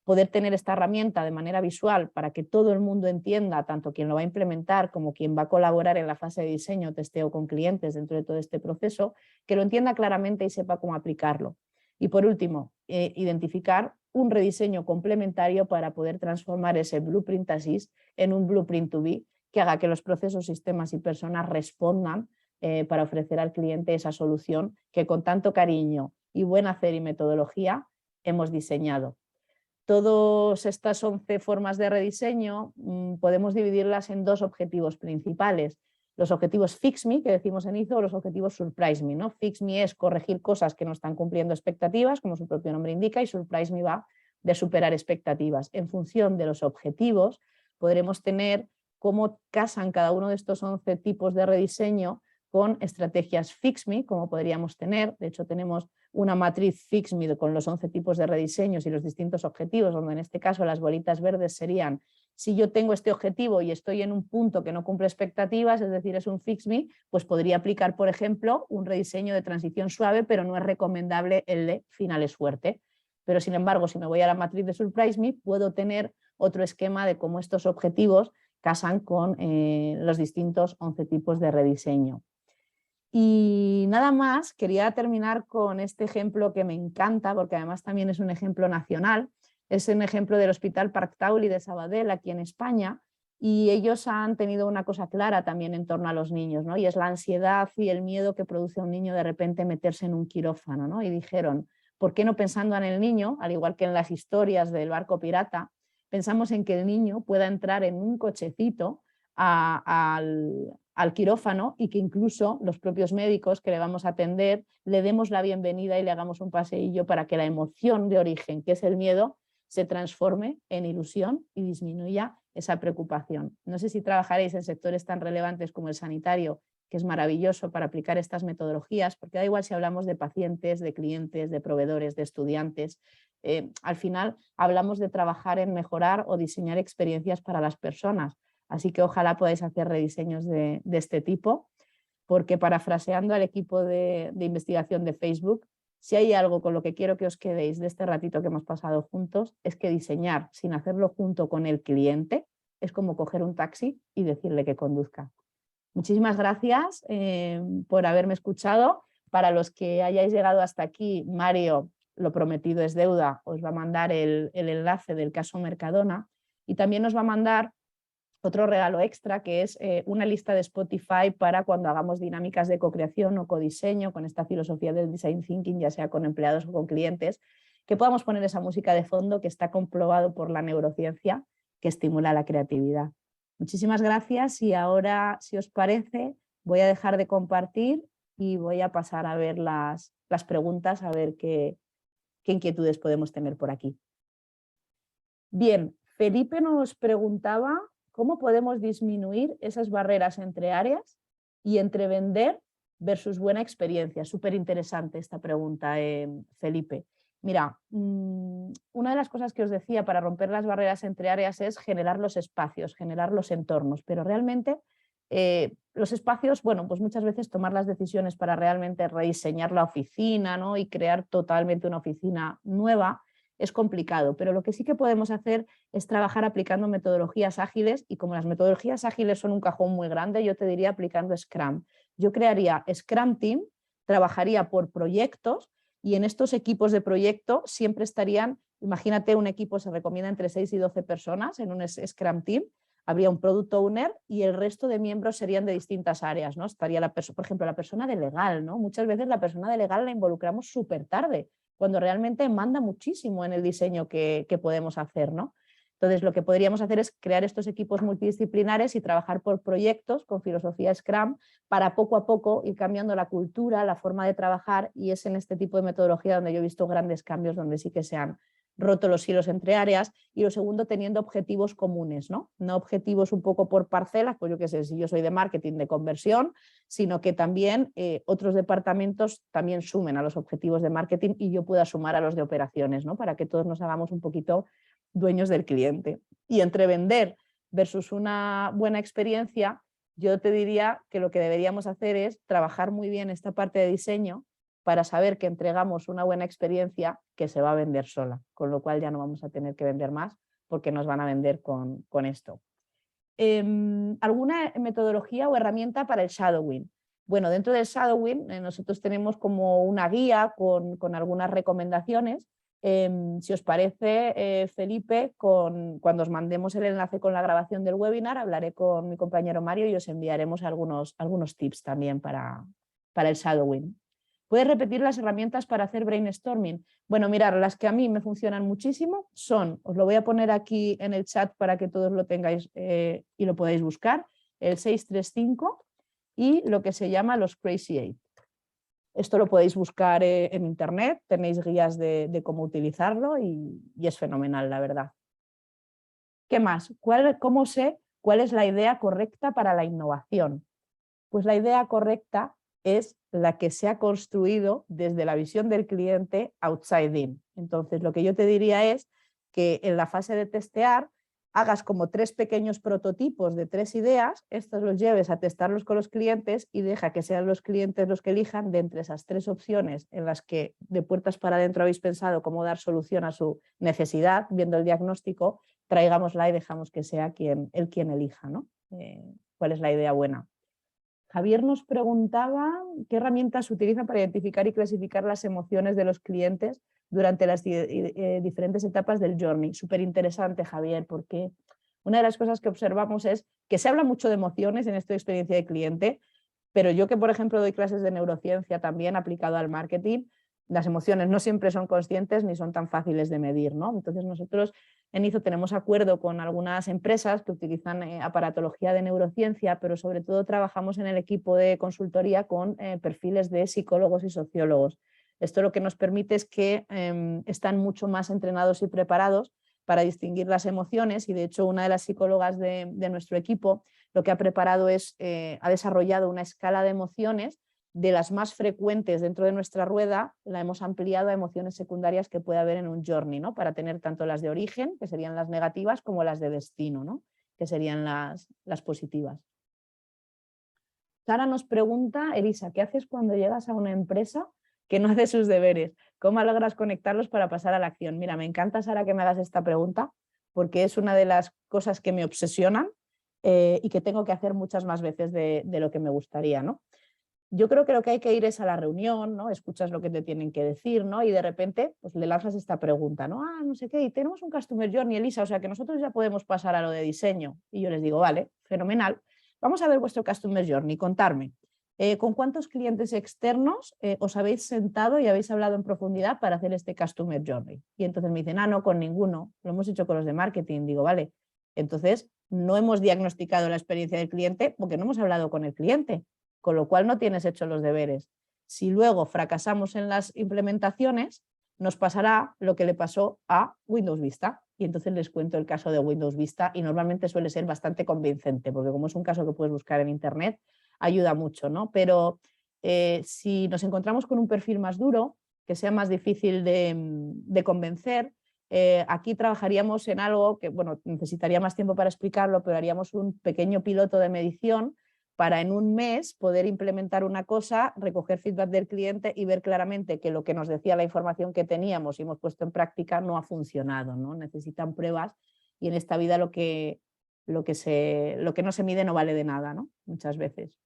Poder tener esta herramienta de manera visual para que todo el mundo entienda, tanto quien lo va a implementar como quien va a colaborar en la fase de diseño, testeo con clientes dentro de todo este proceso, que lo entienda claramente y sepa cómo aplicarlo. Y por último, identificar un rediseño complementario para poder transformar ese blueprint as is en un blueprint to be, que haga que los procesos, sistemas y personas respondan para ofrecer al cliente esa solución que con tanto cariño y buen hacer y metodología hemos diseñado. Todas estas 11 formas de rediseño podemos dividirlas en 2 objetivos principales. Los objetivos Fix Me, que decimos en ISO, o los objetivos Surprise Me, ¿no? Fix Me es corregir cosas que no están cumpliendo expectativas, como su propio nombre indica, y Surprise Me va de superar expectativas. En función de los objetivos podremos tener cómo casan cada uno de estos 11 tipos de rediseño con estrategias Fix Me, como podríamos tener. De hecho, tenemos una matriz Fix Me con los 11 tipos de rediseños y los distintos objetivos, donde en este caso las bolitas verdes serían: si yo tengo este objetivo y estoy en un punto que no cumple expectativas, es decir, es un Fix Me, pues podría aplicar, por ejemplo, un rediseño de transición suave, pero no es recomendable el de finales fuerte. Pero sin embargo, si me voy a la matriz de Surprise Me, puedo tener otro esquema de cómo estos objetivos casan con los distintos 11 tipos de rediseño. Y nada más, quería terminar con este ejemplo que me encanta, porque además también es un ejemplo nacional. Es un ejemplo del Hospital Parc Taulí de Sabadell, aquí en España, y ellos han tenido una cosa clara también en torno a los niños, ¿no? Y es la ansiedad y el miedo que produce a un niño de repente meterse en un quirófano, ¿no? Y dijeron, ¿por qué no, pensando en el niño, al igual que en las historias del barco pirata, pensamos en que el niño pueda entrar en un cochecito al quirófano, y que incluso los propios médicos que le vamos a atender le demos la bienvenida y le hagamos un paseillo para que la emoción de origen, que es el miedo, se transforme en ilusión y disminuya esa preocupación? No sé si trabajaréis en sectores tan relevantes como el sanitario, que es maravilloso para aplicar estas metodologías, porque da igual si hablamos de pacientes, de clientes, de proveedores, de estudiantes. Al final hablamos de trabajar en mejorar o diseñar experiencias para las personas. Así que ojalá podáis hacer rediseños de este tipo, porque, parafraseando al equipo de investigación de Facebook, si hay algo con lo que quiero que os quedéis de este ratito que hemos pasado juntos, es que diseñar sin hacerlo junto con el cliente es como coger un taxi y decirle que conduzca. Muchísimas gracias por haberme escuchado. Para los que hayáis llegado hasta aquí, Mario, lo prometido es deuda, os va a mandar el enlace del caso Mercadona, y también nos va a mandar otro regalo extra, que es una lista de Spotify para cuando hagamos dinámicas de co-creación o codiseño con esta filosofía del design thinking, ya sea con empleados o con clientes, que podamos poner esa música de fondo que está comprobado por la neurociencia que estimula la creatividad. Muchísimas gracias, y ahora, si os parece, voy a dejar de compartir y voy a pasar a ver las preguntas, a ver qué inquietudes podemos tener por aquí. Bien, Felipe nos preguntaba cómo podemos disminuir esas barreras entre áreas y entre vender versus buena experiencia. Súper interesante esta pregunta, Felipe. Mira, una de las cosas que os decía para romper las barreras entre áreas es generar los espacios, generar los entornos, pero realmente los espacios, bueno, pues muchas veces tomar las decisiones para realmente rediseñar la oficina, ¿no? Y crear totalmente una oficina nueva es complicado, pero lo que sí que podemos hacer es trabajar aplicando metodologías ágiles, y como las metodologías ágiles son un cajón muy grande, yo te diría aplicando Scrum. Yo crearía Scrum Team, trabajaría por proyectos, y en estos equipos de proyecto siempre estarían Imagínate un equipo, se recomienda entre 6 y 12 personas en un Scrum Team. Habría un Product Owner y el resto de miembros serían de distintas áreas, ¿no? Estaría por ejemplo, la persona de legal, ¿no? Muchas veces la persona de legal la involucramos súper tarde, cuando realmente manda muchísimo en el diseño que podemos hacer, ¿no? Entonces, lo que podríamos hacer es crear estos equipos multidisciplinares y trabajar por proyectos con filosofía Scrum para poco a poco ir cambiando la cultura, la forma de trabajar, y es en este tipo de metodología donde yo he visto grandes cambios, donde sí que se han roto los hilos entre áreas. Y lo segundo, teniendo objetivos comunes, ¿no? No objetivos un poco por parcelas, pues yo qué sé, si yo soy de marketing, de conversión, sino que también otros departamentos también sumen a los objetivos de marketing y yo pueda sumar a los de operaciones, ¿no? Para que todos nos hagamos un poquito dueños del cliente. Y entre vender versus una buena experiencia, yo te diría que lo que deberíamos hacer es trabajar muy bien esta parte de diseño para saber que entregamos una buena experiencia que se va a vender sola, con lo cual ya no vamos a tener que vender más porque nos van a vender con esto. ¿Alguna metodología o herramienta para el shadowing? Bueno, dentro del shadowing nosotros tenemos como una guía con algunas recomendaciones. Si os parece, Felipe, cuando os mandemos el enlace con la grabación del webinar, hablaré con mi compañero Mario y os enviaremos algunos tips también para el shadowing. ¿Puedes repetir las herramientas para hacer brainstorming? Bueno, mirar, las que a mí me funcionan muchísimo son, os lo voy a poner aquí en el chat para que todos lo tengáis y lo podáis buscar, el 635 y lo que se llama los Crazy 8. Esto lo podéis buscar en internet, tenéis guías de cómo utilizarlo y es fenomenal, la verdad. ¿Qué más? ¿Cómo sé cuál es la idea correcta para la innovación? Pues la idea correcta es la que se ha construido desde la visión del cliente outside in. Entonces, lo que yo te diría es que en la fase de testear hagas como 3 pequeños prototipos de 3 ideas, estos los lleves a testarlos con los clientes y deja que sean los clientes los que elijan de entre esas 3 opciones en las que de puertas para adentro habéis pensado cómo dar solución a su necesidad, viendo el diagnóstico, traigámosla y dejamos que sea quien elija, ¿no? ¿Cuál es la idea buena? Javier nos preguntaba qué herramientas se utilizan para identificar y clasificar las emociones de los clientes durante las diferentes etapas del journey. Súper interesante, Javier, porque una de las cosas que observamos es que se habla mucho de emociones en esta experiencia de cliente, pero yo que, por ejemplo, doy clases de neurociencia también aplicado al marketing, las emociones no siempre son conscientes ni son tan fáciles de medir, ¿no? Entonces nosotros en IZO tenemos acuerdo con algunas empresas que utilizan aparatología de neurociencia, pero sobre todo trabajamos en el equipo de consultoría con perfiles de psicólogos y sociólogos. Esto lo que nos permite es que están mucho más entrenados y preparados para distinguir las emociones y de hecho una de las psicólogas de nuestro equipo lo que ha preparado es, ha desarrollado una escala de emociones de las más frecuentes dentro de nuestra rueda, la hemos ampliado a emociones secundarias que puede haber en un journey, ¿no? Para tener tanto las de origen, que serían las negativas, como las de destino, ¿no? Que serían las positivas. Sara nos pregunta, Elisa, ¿qué haces cuando llegas a una empresa que no hace sus deberes? ¿Cómo logras conectarlos para pasar a la acción? Mira, me encanta, Sara, que me hagas esta pregunta, porque es una de las cosas que me obsesionan y que tengo que hacer muchas más veces de lo que me gustaría, ¿no? Yo creo que lo que hay que ir es a la reunión, ¿no? Escuchas lo que te tienen que decir, ¿no? Y de repente pues, le lanzas esta pregunta, ¿no? No sé qué, y tenemos un Customer Journey, Elisa, o sea que nosotros ya podemos pasar a lo de diseño. Y yo les digo, vale, fenomenal, vamos a ver vuestro Customer Journey, contarme. ¿Con cuántos clientes externos os habéis sentado y habéis hablado en profundidad para hacer este Customer Journey? Y entonces me dicen, no, con ninguno, lo hemos hecho con los de marketing. Digo, vale, entonces no hemos diagnosticado la experiencia del cliente porque no hemos hablado con el cliente, con lo cual no tienes hecho los deberes. Si luego fracasamos en las implementaciones, nos pasará lo que le pasó a Windows Vista. Y entonces les cuento el caso de Windows Vista y normalmente suele ser bastante convincente, porque como es un caso que puedes buscar en internet, ayuda mucho, ¿no? Pero si nos encontramos con un perfil más duro, que sea más difícil de convencer, aquí trabajaríamos en algo que, bueno, necesitaría más tiempo para explicarlo, pero haríamos un pequeño piloto de medición para en un mes poder implementar una cosa, recoger feedback del cliente y ver claramente que lo que nos decía la información que teníamos y hemos puesto en práctica no ha funcionado, ¿no? Necesitan pruebas y en esta vida lo que no se mide no vale de nada, ¿no? Muchas veces.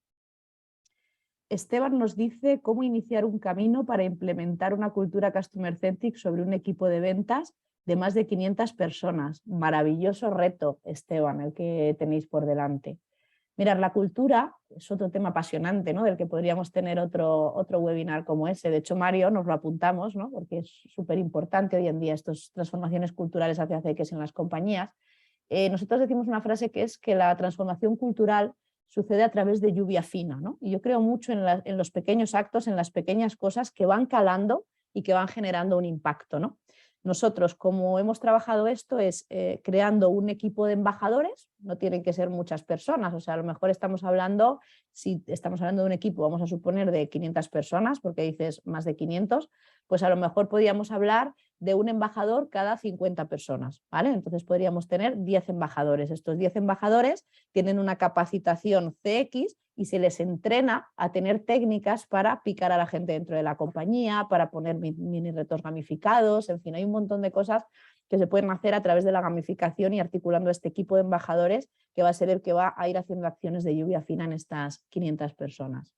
Esteban nos dice cómo iniciar un camino para implementar una cultura customer centric sobre un equipo de ventas de más de 500 personas. Maravilloso reto, Esteban, el que tenéis por delante. Mirar, la cultura es otro tema apasionante, ¿no? Del que podríamos tener otro webinar como ese. De hecho, Mario, nos lo apuntamos, ¿no? Porque es súper importante hoy en día estas transformaciones culturales hacia CX en las compañías. Nosotros decimos una frase que es que la transformación cultural sucede a través de lluvia fina, ¿no? Y yo creo mucho en los pequeños actos, en las pequeñas cosas que van calando y que van generando un impacto, ¿no? Nosotros, como hemos trabajado esto, es creando un equipo de embajadores, no tienen que ser muchas personas, o sea, a lo mejor estamos hablando, si estamos hablando de un equipo, vamos a suponer de 500 personas, porque dices más de 500, pues a lo mejor podríamos hablar de un embajador cada 50 personas, ¿vale? Entonces podríamos tener 10 embajadores. Estos 10 embajadores tienen una capacitación CX y se les entrena a tener técnicas para picar a la gente dentro de la compañía, para poner mini retos gamificados, en fin, hay un montón de cosas que se pueden hacer a través de la gamificación y articulando este equipo de embajadores que va a ser el que va a ir haciendo acciones de lluvia fina en estas 500 personas.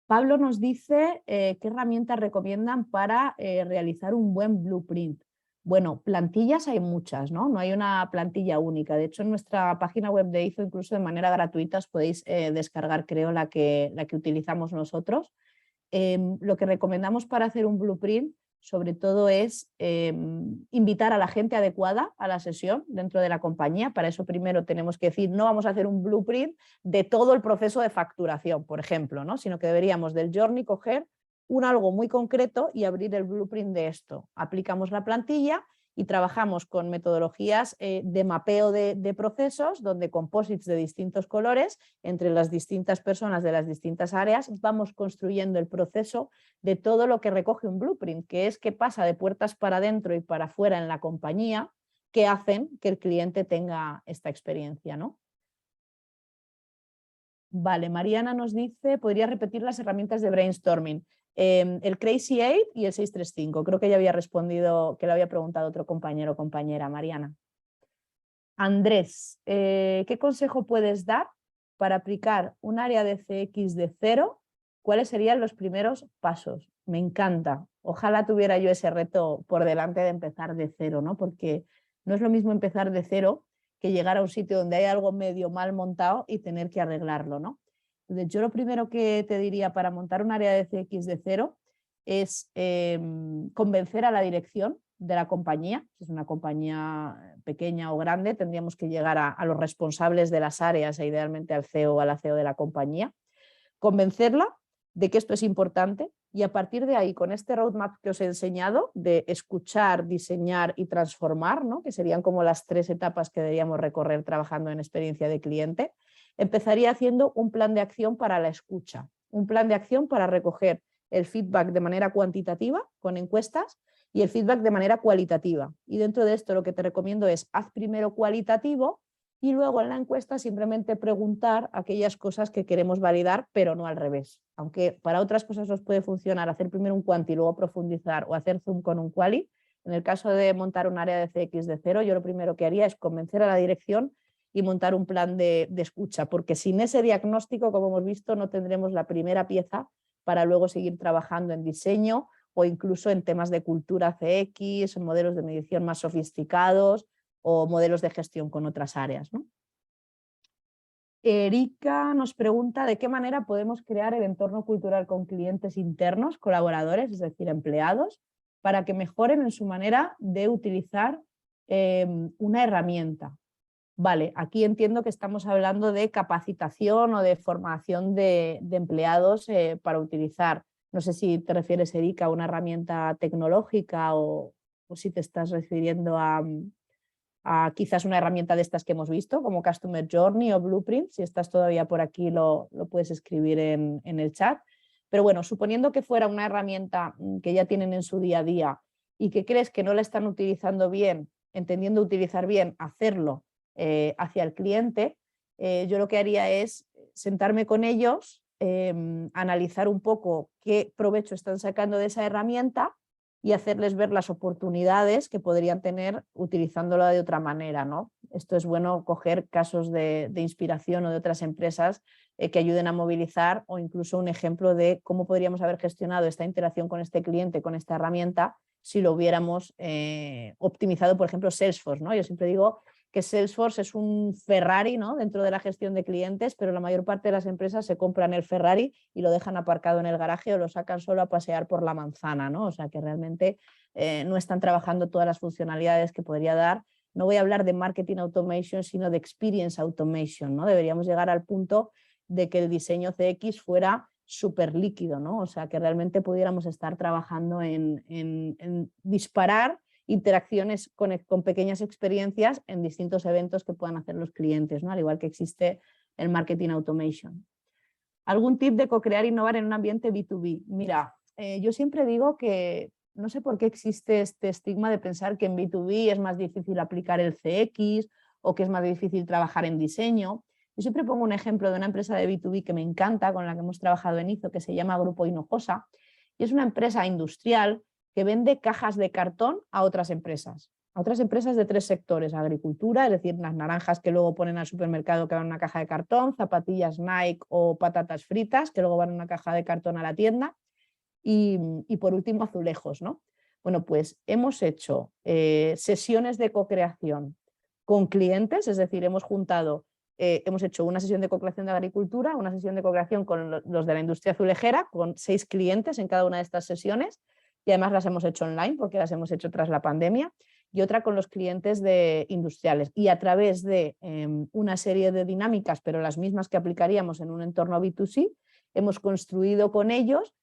Pablo nos dice qué herramientas recomiendan para realizar un buen blueprint. Bueno, plantillas hay muchas, ¿no? No hay una plantilla única. De hecho, en nuestra página web de IFO, incluso de manera gratuita, os podéis descargar, creo, la que utilizamos nosotros. Lo que recomendamos para hacer un blueprint, sobre todo, es invitar a la gente adecuada a la sesión dentro de la compañía. Para eso primero tenemos que decir, no vamos a hacer un blueprint de todo el proceso de facturación, por ejemplo, ¿no? Sino que deberíamos del journey coger algo muy concreto y abrir el blueprint de esto. Aplicamos la plantilla y trabajamos con metodologías de mapeo de procesos, donde composites de distintos colores, entre las distintas personas de las distintas áreas, vamos construyendo el proceso de todo lo que recoge un blueprint, que es qué pasa de puertas para adentro y para afuera en la compañía, que hacen que el cliente tenga esta experiencia, ¿no? Vale, Mariana nos dice, podría repetir las herramientas de brainstorming. El Crazy 8 y el 635. Creo que ya había respondido, que le había preguntado otro compañero o compañera, Mariana. Andrés, ¿qué consejo puedes dar para aplicar un área de CX de cero? ¿Cuáles serían los primeros pasos? Me encanta. Ojalá tuviera yo ese reto por delante de empezar de cero, ¿no? Porque no es lo mismo empezar de cero que llegar a un sitio donde hay algo medio mal montado y tener que arreglarlo, ¿no? Entonces, yo lo primero que te diría para montar un área de CX de cero es convencer a la dirección de la compañía. Si es una compañía pequeña o grande, tendríamos que llegar a los responsables de las áreas e idealmente al CEO o a la CEO de la compañía, convencerla de que esto es importante y a partir de ahí, con este roadmap que os he enseñado de escuchar, diseñar y transformar, ¿no? Que serían como las 3 etapas que deberíamos recorrer trabajando en experiencia de cliente, empezaría haciendo un plan de acción para la escucha, un plan de acción para recoger el feedback de manera cuantitativa con encuestas y el feedback de manera cualitativa. Y dentro de esto lo que te recomiendo es haz primero cualitativo y luego en la encuesta simplemente preguntar aquellas cosas que queremos validar, pero no al revés. Aunque para otras cosas nos puede funcionar hacer primero un quanti y luego profundizar o hacer zoom con un quali, en el caso de montar un área de CX de cero, yo lo primero que haría es convencer a la dirección y montar un plan de escucha, porque sin ese diagnóstico, como hemos visto, no tendremos la primera pieza para luego seguir trabajando en diseño o incluso en temas de cultura CX, en modelos de medición más sofisticados o modelos de gestión con otras áreas, ¿no? Erika nos pregunta de qué manera podemos crear el entorno cultural con clientes internos, colaboradores, es decir, empleados, para que mejoren en su manera de utilizar una herramienta. Vale, aquí entiendo que estamos hablando de capacitación o de formación de empleados para utilizar, no sé si te refieres, Erika, a una herramienta tecnológica o si te estás refiriendo a quizás una herramienta de estas que hemos visto, como Customer Journey o Blueprint. Si estás todavía por aquí lo puedes escribir en el chat. Pero bueno, suponiendo que fuera una herramienta que ya tienen en su día a día y que crees que no la están utilizando bien, entendiendo utilizar bien, hacerlo hacia el cliente, yo lo que haría es sentarme con ellos, analizar un poco qué provecho están sacando de esa herramienta y hacerles ver las oportunidades que podrían tener utilizándolo de otra manera, ¿no? Esto es bueno coger casos de inspiración o de otras empresas que ayuden a movilizar, o incluso un ejemplo de cómo podríamos haber gestionado esta interacción con este cliente, con esta herramienta, si lo hubiéramos optimizado, por ejemplo, Salesforce, ¿no? Yo siempre digo que Salesforce es un Ferrari, ¿no?, dentro de la gestión de clientes, pero la mayor parte de las empresas se compran el Ferrari y lo dejan aparcado en el garaje o lo sacan solo a pasear por la manzana, ¿no? O sea que realmente no están trabajando todas las funcionalidades que podría dar. No voy a hablar de marketing automation, sino de experience automation, ¿no? Deberíamos llegar al punto de que el diseño CX fuera súper líquido, ¿no? O sea que realmente pudiéramos estar trabajando en disparar interacciones con pequeñas experiencias en distintos eventos que puedan hacer los clientes, ¿no? Al igual que existe el marketing automation. ¿Algún tip de co-crear e innovar en un ambiente B2B? Mira, yo siempre digo que no sé por qué existe este estigma de pensar que en B2B es más difícil aplicar el CX o que es más difícil trabajar en diseño. Yo siempre pongo un ejemplo de una empresa de B2B que me encanta, con la que hemos trabajado en IZO, que se llama Grupo Hinojosa, y es una empresa industrial que vende cajas de cartón a otras empresas de 3 sectores: agricultura, es decir, las naranjas que luego ponen al supermercado que van en una caja de cartón, zapatillas Nike o patatas fritas que luego van en una caja de cartón a la tienda, y por último azulejos, ¿no? Bueno, pues hemos hecho sesiones de co-creación con clientes, es decir, hemos hecho una sesión de co-creación de agricultura, una sesión de co-creación con los de la industria azulejera, con 6 clientes en cada una de estas sesiones, y además las hemos hecho online porque las hemos hecho tras la pandemia, y otra con los clientes industriales. Y a través de una serie de dinámicas, pero las mismas que aplicaríamos en un entorno B2C, hemos construido con ellos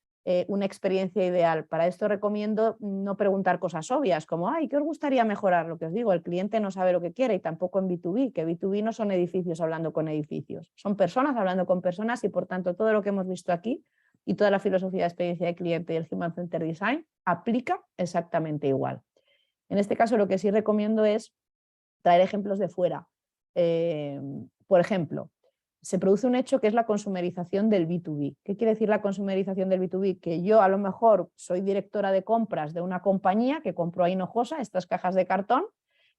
una experiencia ideal. Para esto recomiendo no preguntar cosas obvias como "ay, ¿qué os gustaría mejorar?". Lo que os digo, el cliente no sabe lo que quiere, y tampoco en B2B, que B2B no son edificios hablando con edificios, son personas hablando con personas, y por tanto todo lo que hemos visto aquí y toda la filosofía de experiencia de cliente y el Human Centered Design aplica exactamente igual. En este caso lo que sí recomiendo es traer ejemplos de fuera. Por ejemplo, se produce un hecho que es la consumerización del B2B. ¿Qué quiere decir la consumerización del B2B? Que yo a lo mejor soy directora de compras de una compañía que compró a Hinojosa estas cajas de cartón,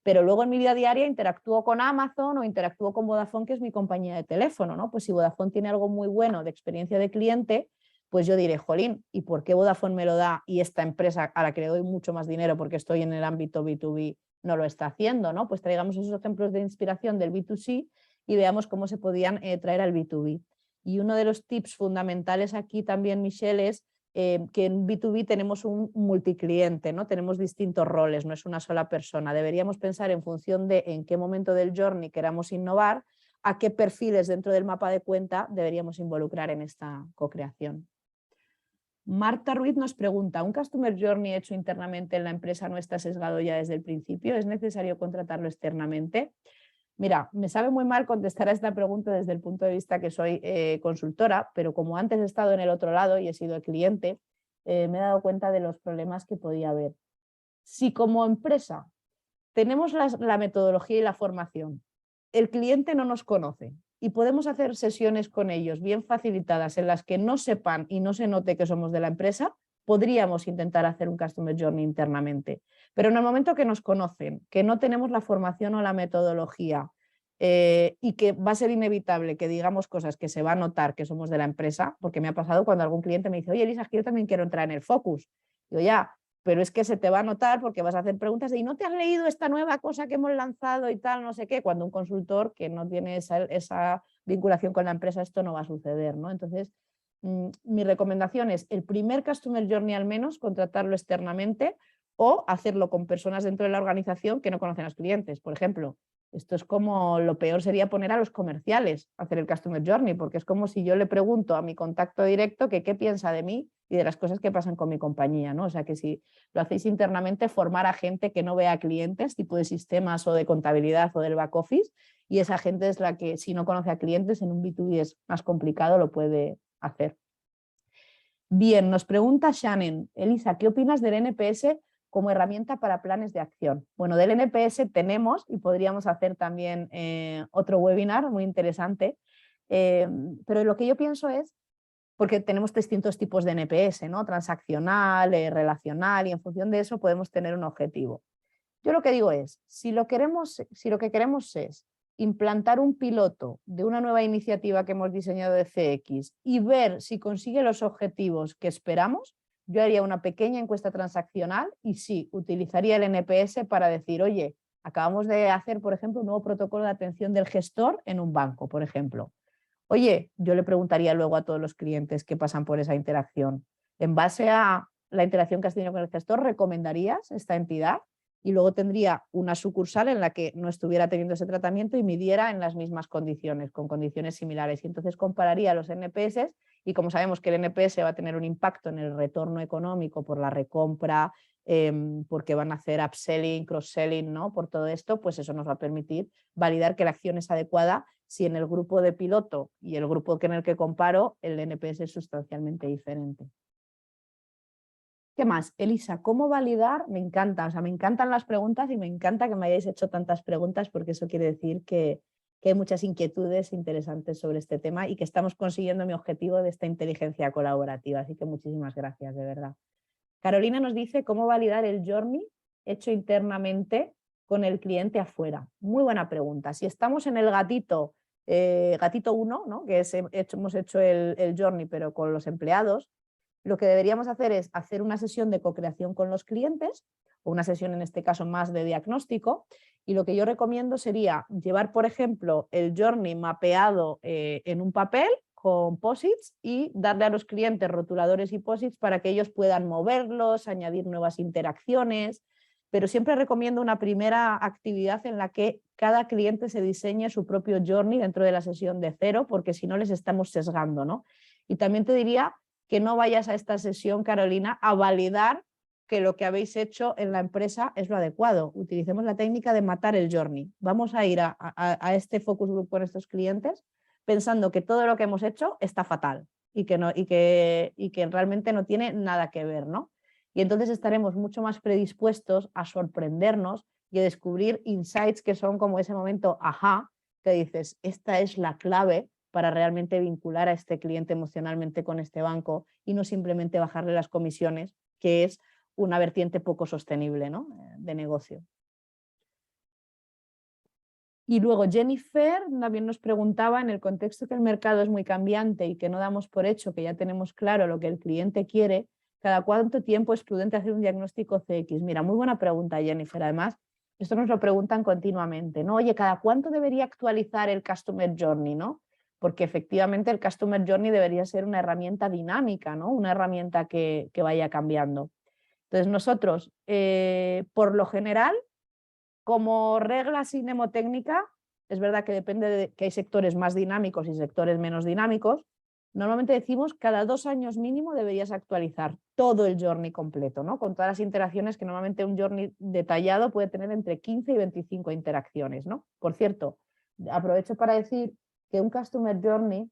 pero luego en mi vida diaria interactúo con Amazon o interactúo con Vodafone, que es mi compañía de teléfono, ¿no? Pues si Vodafone tiene algo muy bueno de experiencia de cliente, pues yo diré, jolín, ¿y por qué Vodafone me lo da y esta empresa a la que le doy mucho más dinero porque estoy en el ámbito B2B no lo está haciendo, ¿no? Pues traigamos esos ejemplos de inspiración del B2C y veamos cómo se podían traer al B2B. Y uno de los tips fundamentales aquí también, Michelle, es que en B2B tenemos un multicliente, ¿no? Tenemos distintos roles, no es una sola persona. Deberíamos pensar en función de en qué momento del journey queramos innovar, a qué perfiles dentro del mapa de cuenta deberíamos involucrar en esta co-creación. Marta Ruiz nos pregunta, ¿un Customer Journey hecho internamente en la empresa no está sesgado ya desde el principio? ¿Es necesario contratarlo externamente? Mira, me sabe muy mal contestar a esta pregunta desde el punto de vista que soy consultora, pero como antes he estado en el otro lado y he sido el cliente, me he dado cuenta de los problemas que podía haber. Si como empresa tenemos la metodología y la formación, el cliente no nos conoce y podemos hacer sesiones con ellos bien facilitadas en las que no sepan y no se note que somos de la empresa, podríamos intentar hacer un Customer Journey internamente. Pero en el momento que nos conocen, que no tenemos la formación o la metodología y que va a ser inevitable que digamos cosas que se va a notar que somos de la empresa, porque me ha pasado cuando algún cliente me dice, oye Elisa, que yo también quiero entrar en el Focus. Digo, ya, pero es que se te va a notar porque vas a hacer preguntas de ¿y no te has leído esta nueva cosa que hemos lanzado y tal, no sé qué? Cuando un consultor que no tiene esa vinculación con la empresa, esto no va a suceder, ¿no? Entonces, mi recomendación es el primer Customer Journey al menos contratarlo externamente o hacerlo con personas dentro de la organización que no conocen a los clientes. Por ejemplo, esto es como lo peor sería poner a los comerciales a hacer el Customer Journey, porque es como si yo le pregunto a mi contacto directo que qué piensa de mí y de las cosas que pasan con mi compañía, ¿no? O sea que si lo hacéis internamente, formar a gente que no vea clientes, tipo de sistemas o de contabilidad o del back office, y esa gente es la que si no conoce a clientes en un B2B es más complicado, lo puede hacer. Bien, nos pregunta Shannon, Elisa, ¿qué opinas del NPS como herramienta para planes de acción? Bueno, del NPS tenemos y podríamos hacer también otro webinar muy interesante, pero lo que yo pienso es, porque tenemos distintos tipos de NPS, ¿no? Transaccional, relacional, y en función de eso podemos tener un objetivo. Yo lo que digo es, si lo que queremos es implantar un piloto de una nueva iniciativa que hemos diseñado de CX y ver si consigue los objetivos que esperamos, yo haría una pequeña encuesta transaccional y sí, utilizaría el NPS para decir, oye, acabamos de hacer, por ejemplo, un nuevo protocolo de atención del gestor en un banco, por ejemplo. Oye, yo le preguntaría luego a todos los clientes que pasan por esa interacción. En base a la interacción que has tenido con el gestor, ¿recomendarías esta entidad? Y luego tendría una sucursal en la que no estuviera teniendo ese tratamiento y midiera en las mismas condiciones, con condiciones similares. Y entonces compararía los NPS y como sabemos que el NPS va a tener un impacto en el retorno económico por la recompra, porque van a hacer upselling, cross-selling, ¿no? Por todo esto, pues eso nos va a permitir validar que la acción es adecuada si en el grupo de piloto y el grupo en el que comparo el NPS es sustancialmente diferente. ¿Qué más? Elisa, ¿cómo validar? Me encanta, o sea, me encantan las preguntas y me encanta que me hayáis hecho tantas preguntas porque eso quiere decir que hay muchas inquietudes interesantes sobre este tema y que estamos consiguiendo mi objetivo de esta inteligencia colaborativa. Así que muchísimas gracias, de verdad. Carolina nos dice cómo validar el journey hecho internamente con el cliente afuera. Muy buena pregunta. Si estamos en el gatito 1, ¿no? Que hemos hecho el journey pero con los empleados, lo que deberíamos hacer es hacer una sesión de co-creación con los clientes, o una sesión en este caso más de diagnóstico, y lo que yo recomiendo sería llevar, por ejemplo, el journey mapeado en un papel con posits y darle a los clientes rotuladores y posits para que ellos puedan moverlos, añadir nuevas interacciones, pero siempre recomiendo una primera actividad en la que cada cliente se diseñe su propio journey dentro de la sesión de cero, porque si no les estamos sesgando, ¿no? Y también te diría que no vayas a esta sesión, Carolina, a validar que lo que habéis hecho en la empresa es lo adecuado. Utilicemos la técnica de matar el journey. Vamos a ir a este focus group con estos clientes pensando que todo lo que hemos hecho está fatal y que realmente no tiene nada que ver, ¿no? Y entonces estaremos mucho más predispuestos a sorprendernos y a descubrir insights que son como ese momento ajá, que dices, esta es la clave para realmente vincular a este cliente emocionalmente con este banco y no simplemente bajarle las comisiones, que es una vertiente poco sostenible, ¿no? De negocio. Y luego Jennifer también nos preguntaba, en el contexto que el mercado es muy cambiante y que no damos por hecho que ya tenemos claro lo que el cliente quiere, ¿cada cuánto tiempo es prudente hacer un diagnóstico CX? Mira, muy buena pregunta, Jennifer. Además, esto nos lo preguntan continuamente, ¿no? Oye, ¿cada cuánto debería actualizar el Customer Journey, ¿no? Porque efectivamente el Customer Journey debería ser una herramienta dinámica, ¿no? Una herramienta que vaya cambiando. Entonces nosotros, por lo general, como regla así mnemotécnica, es verdad que depende de que hay sectores más dinámicos y sectores menos dinámicos. Normalmente decimos cada 2 años mínimo deberías actualizar todo el journey completo, ¿no? Con todas las interacciones que normalmente un journey detallado puede tener entre 15 y 25 interacciones, ¿no? Por cierto, aprovecho para decir que un Customer Journey,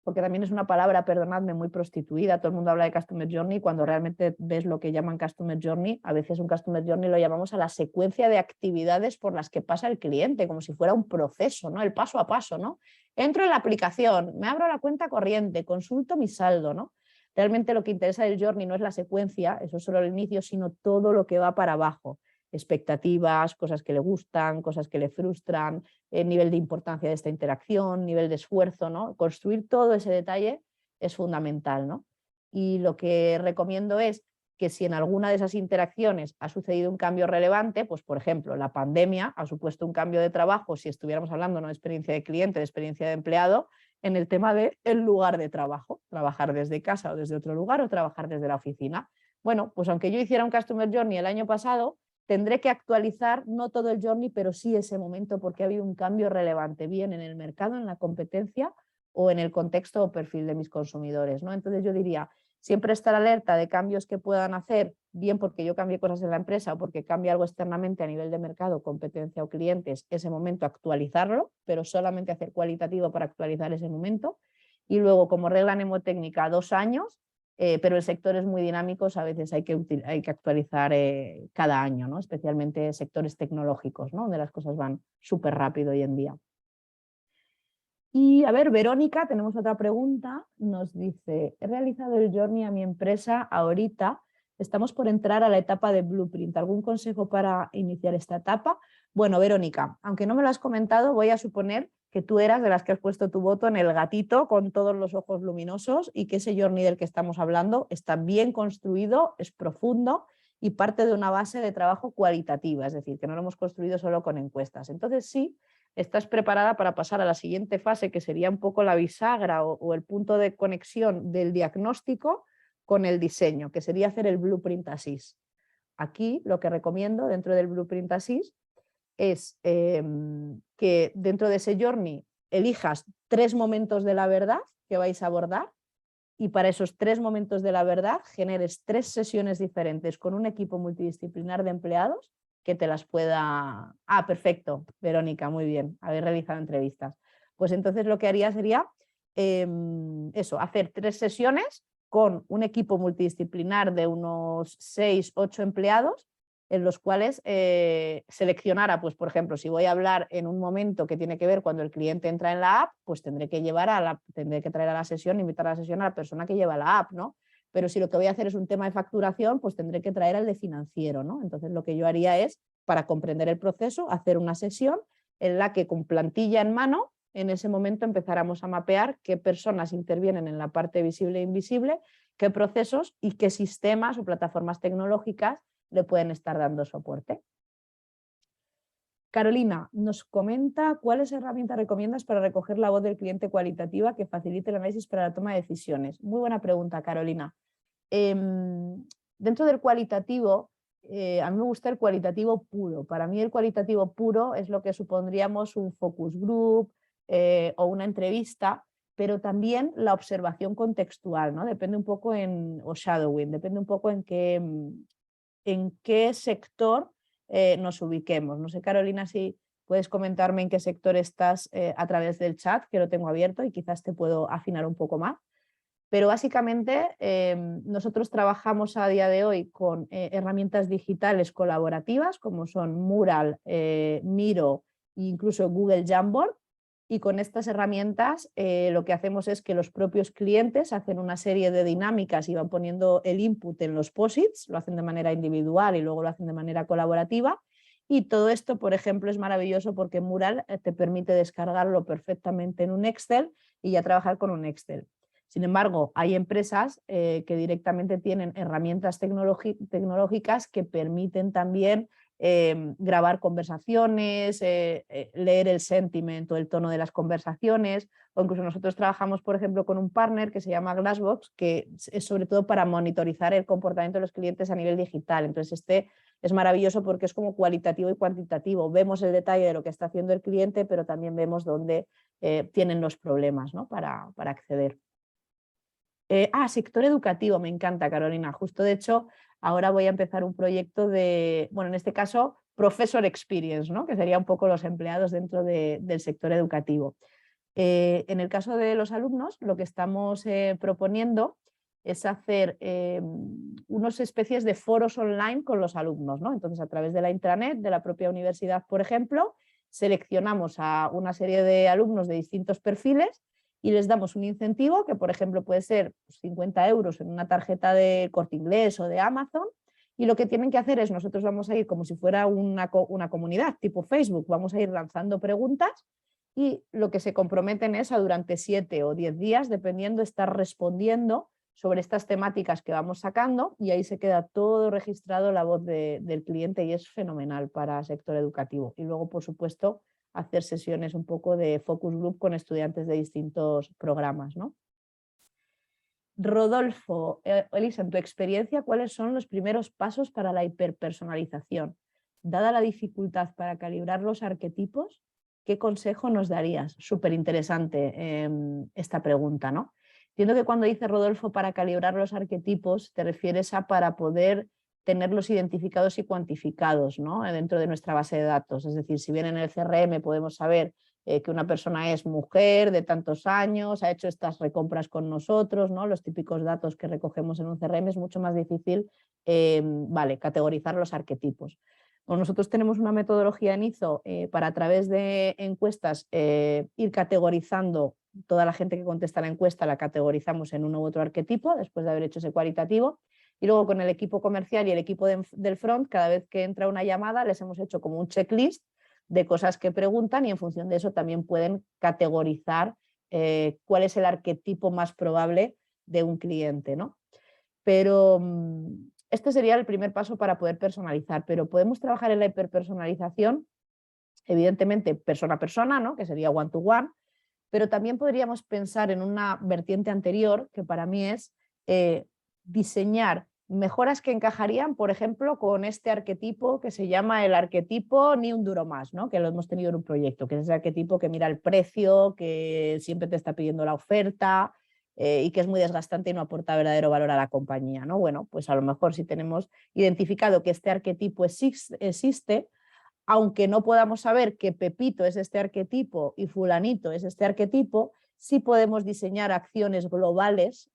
porque también es una palabra, perdonadme, muy prostituida, todo el mundo habla de Customer Journey, cuando realmente ves lo que llaman Customer Journey, a veces un Customer Journey lo llamamos a la secuencia de actividades por las que pasa el cliente, como si fuera un proceso, ¿no? El paso a paso, ¿no? Entro en la aplicación, me abro la cuenta corriente, consulto mi saldo, ¿no? Realmente lo que interesa del Journey no es la secuencia, eso es solo el inicio, sino todo lo que va para abajo. Expectativas, cosas que le gustan, cosas que le frustran, el nivel de importancia de esta interacción, nivel de esfuerzo, ¿no? Construir todo ese detalle es fundamental, ¿no? Y lo que recomiendo es que si en alguna de esas interacciones ha sucedido un cambio relevante, pues por ejemplo, la pandemia ha supuesto un cambio de trabajo, si estuviéramos hablando no de experiencia de cliente, de experiencia de empleado, en el tema del lugar de trabajo, trabajar desde casa o desde otro lugar o trabajar desde la oficina. Bueno, pues aunque yo hiciera un Customer Journey el año pasado, tendré que actualizar no todo el journey, pero sí ese momento porque ha habido un cambio relevante, bien en el mercado, en la competencia o en el contexto o perfil de mis consumidores, ¿no? Entonces yo diría, siempre estar alerta de cambios que puedan hacer, bien porque yo cambie cosas en la empresa o porque cambie algo externamente a nivel de mercado, competencia o clientes, ese momento actualizarlo, pero solamente hacer cualitativo para actualizar ese momento. Y luego, como regla mnemotécnica, 2 años, pero el sector es muy dinámico, a veces hay que actualizar cada año, ¿no? Especialmente sectores tecnológicos, ¿no? Donde las cosas van súper rápido hoy en día. Y a ver, Verónica, tenemos otra pregunta, nos dice, he realizado el journey a mi empresa ahorita, estamos por entrar a la etapa de blueprint, ¿algún consejo para iniciar esta etapa? Bueno, Verónica, aunque no me lo has comentado, voy a suponer que tú eras de las que has puesto tu voto en el gatito con todos los ojos luminosos y que ese journey del que estamos hablando está bien construido, es profundo y parte de una base de trabajo cualitativa, es decir, que no lo hemos construido solo con encuestas. Entonces sí, estás preparada para pasar a la siguiente fase, que sería un poco la bisagra o el punto de conexión del diagnóstico con el diseño, que sería hacer el Blueprint Assist. Aquí lo que recomiendo dentro del Blueprint Assist es que dentro de ese journey elijas 3 momentos de la verdad que vais a abordar y para esos 3 momentos de la verdad generes 3 sesiones diferentes con un equipo multidisciplinar de empleados que te las pueda... Ah, perfecto, Verónica, muy bien, haber realizado entrevistas. Pues entonces lo que haría sería eso, hacer 3 sesiones con un equipo multidisciplinar de unos 6, 8 empleados en los cuales seleccionara, pues por ejemplo, si voy a hablar en un momento que tiene que ver cuando el cliente entra en la app, pues tendré que traer a la sesión, invitar a la sesión a la persona que lleva la app, ¿no? Pero si lo que voy a hacer es un tema de facturación, pues tendré que traer al de financiero, ¿no? Entonces lo que yo haría es, para comprender el proceso, hacer una sesión en la que con plantilla en mano, en ese momento empezáramos a mapear qué personas intervienen en la parte visible e invisible, qué procesos y qué sistemas o plataformas tecnológicas le pueden estar dando soporte. Carolina nos comenta cuáles herramientas recomiendas para recoger la voz del cliente cualitativa que facilite el análisis para la toma de decisiones. Muy buena pregunta, Carolina. Dentro del cualitativo, a mí me gusta el cualitativo puro. Para mí el cualitativo puro es lo que supondríamos un focus group o una entrevista, pero también la observación contextual, ¿no? Depende un poco o shadowing, depende un poco en qué sector nos ubiquemos. No sé, Carolina, si puedes comentarme en qué sector estás a través del chat, que lo tengo abierto y quizás te puedo afinar un poco más. Pero básicamente nosotros trabajamos a día de hoy con herramientas digitales colaborativas como son Mural, Miro e incluso Google Jamboard. Y con estas herramientas lo que hacemos es que los propios clientes hacen una serie de dinámicas y van poniendo el input en los posits, lo hacen de manera individual y luego lo hacen de manera colaborativa. Y todo esto, por ejemplo, es maravilloso porque Mural te permite descargarlo perfectamente en un Excel y ya trabajar con un Excel. Sin embargo, hay empresas que directamente tienen herramientas tecnológicas que permiten también grabar conversaciones, leer el sentiment o el tono de las conversaciones, o incluso nosotros trabajamos, por ejemplo, con un partner que se llama Glassbox, que es sobre todo para monitorizar el comportamiento de los clientes a nivel digital. Entonces, este es maravilloso porque es como cualitativo y cuantitativo. Vemos el detalle de lo que está haciendo el cliente, pero también vemos dónde tienen los problemas, ¿no? para acceder. Sector educativo, me encanta, Carolina. Justo de hecho, ahora voy a empezar un proyecto de, bueno, en este caso, Professor Experience, ¿no? Que sería un poco los empleados dentro del sector educativo. En el caso de los alumnos, lo que estamos proponiendo es hacer unas especies de foros online con los alumnos, ¿no? Entonces, a través de la intranet de la propia universidad, por ejemplo, seleccionamos a una serie de alumnos de distintos perfiles y les damos un incentivo que, por ejemplo, puede ser 50 euros en una tarjeta de Corte Inglés o de Amazon, y lo que tienen que hacer es, nosotros vamos a ir como si fuera una comunidad tipo Facebook, vamos a ir lanzando preguntas y lo que se comprometen es a durante 7 o 10 días, dependiendo, estar respondiendo sobre estas temáticas que vamos sacando y ahí se queda todo registrado la voz del cliente y es fenomenal para el sector educativo. Y luego, por supuesto, hacer sesiones un poco de focus group con estudiantes de distintos programas, ¿no? Rodolfo, Elisa, en tu experiencia, ¿cuáles son los primeros pasos para la hiperpersonalización? Dada la dificultad para calibrar los arquetipos, ¿qué consejo nos darías? Súper interesante esta pregunta, ¿no? Entiendo que cuando dice Rodolfo para calibrar los arquetipos, te refieres a para poder tenerlos identificados y cuantificados, ¿no? Dentro de nuestra base de datos. Es decir, si bien en el CRM podemos saber que una persona es mujer de tantos años, ha hecho estas recompras con nosotros, ¿no? Los típicos datos que recogemos en un CRM, es mucho más difícil categorizar los arquetipos. nosotros tenemos una metodología en ISO para a través de encuestas ir categorizando toda la gente que contesta la encuesta, la categorizamos en uno u otro arquetipo después de haber hecho ese cualitativo. Y luego con el equipo comercial y el equipo del front, cada vez que entra una llamada les hemos hecho como un checklist de cosas que preguntan y en función de eso también pueden categorizar cuál es el arquetipo más probable de un cliente, ¿no? Pero este sería el primer paso para poder personalizar, pero podemos trabajar en la hiperpersonalización, evidentemente persona a persona, ¿no? Que sería one to one, pero también podríamos pensar en una vertiente anterior, que para mí es diseñar mejoras que encajarían, por ejemplo, con este arquetipo que se llama el arquetipo ni un duro más, ¿no? Que lo hemos tenido en un proyecto, que es ese arquetipo que mira el precio, que siempre te está pidiendo la oferta y que es muy desgastante y no aporta verdadero valor a la compañía, ¿no? Bueno, pues a lo mejor si tenemos identificado que este arquetipo existe, aunque no podamos saber que Pepito es este arquetipo y fulanito es este arquetipo, sí podemos diseñar acciones globales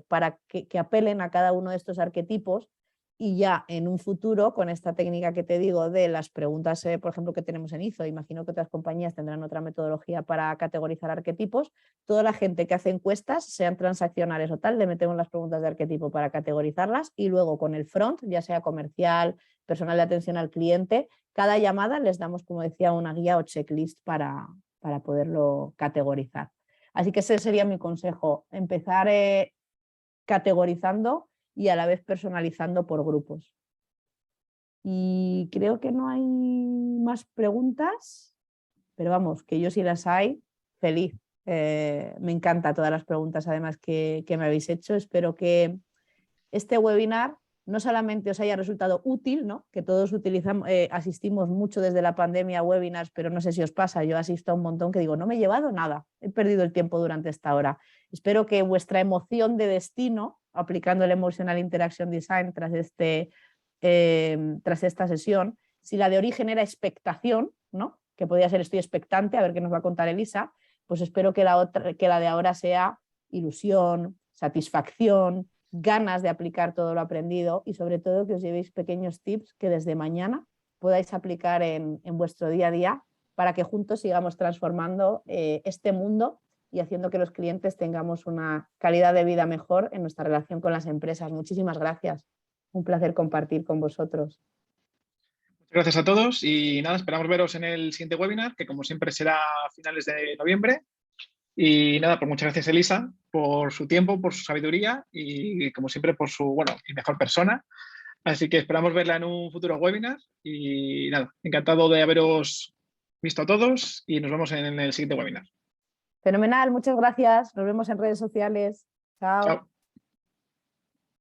para que apelen a cada uno de estos arquetipos y ya en un futuro, con esta técnica que te digo de las preguntas, por ejemplo, que tenemos en ISO, imagino que otras compañías tendrán otra metodología para categorizar arquetipos, toda la gente que hace encuestas, sean transaccionales o tal, le metemos las preguntas de arquetipo para categorizarlas y luego con el front, ya sea comercial, personal de atención al cliente, cada llamada les damos, como decía, una guía o checklist para poderlo categorizar. Así que ese sería mi consejo, empezar categorizando y a la vez personalizando por grupos. Y creo que no hay más preguntas, pero vamos, que yo si las hay, feliz. Me encanta todas las preguntas además que me habéis hecho. Espero que este webinar no solamente os haya resultado útil, ¿no? Que todos utilizamos, asistimos mucho desde la pandemia a webinars, pero no sé si os pasa, yo asisto a un montón que digo, no me he llevado nada, he perdido el tiempo durante esta hora. Espero que vuestra emoción de destino, aplicando el Emotional Interaction Design tras esta sesión, si la de origen era expectación, ¿no? Que podría ser estoy expectante, a ver qué nos va a contar Elisa, pues espero que la de ahora sea ilusión, satisfacción, ganas de aplicar todo lo aprendido y sobre todo que os llevéis pequeños tips que desde mañana podáis aplicar en vuestro día a día para que juntos sigamos transformando este mundo y haciendo que los clientes tengamos una calidad de vida mejor en nuestra relación con las empresas. Muchísimas gracias. Un placer compartir con vosotros. Muchas gracias a todos y nada, esperamos veros en el siguiente webinar, que como siempre será a finales de noviembre. Y nada, pues muchas gracias Elisa por su tiempo, por su sabiduría y como siempre por su, bueno, y mejor persona. Así que esperamos verla en un futuro webinar y nada, encantado de haberos visto a todos y nos vemos en el siguiente webinar. Fenomenal, muchas gracias. Nos vemos en redes sociales. Chao. Chao.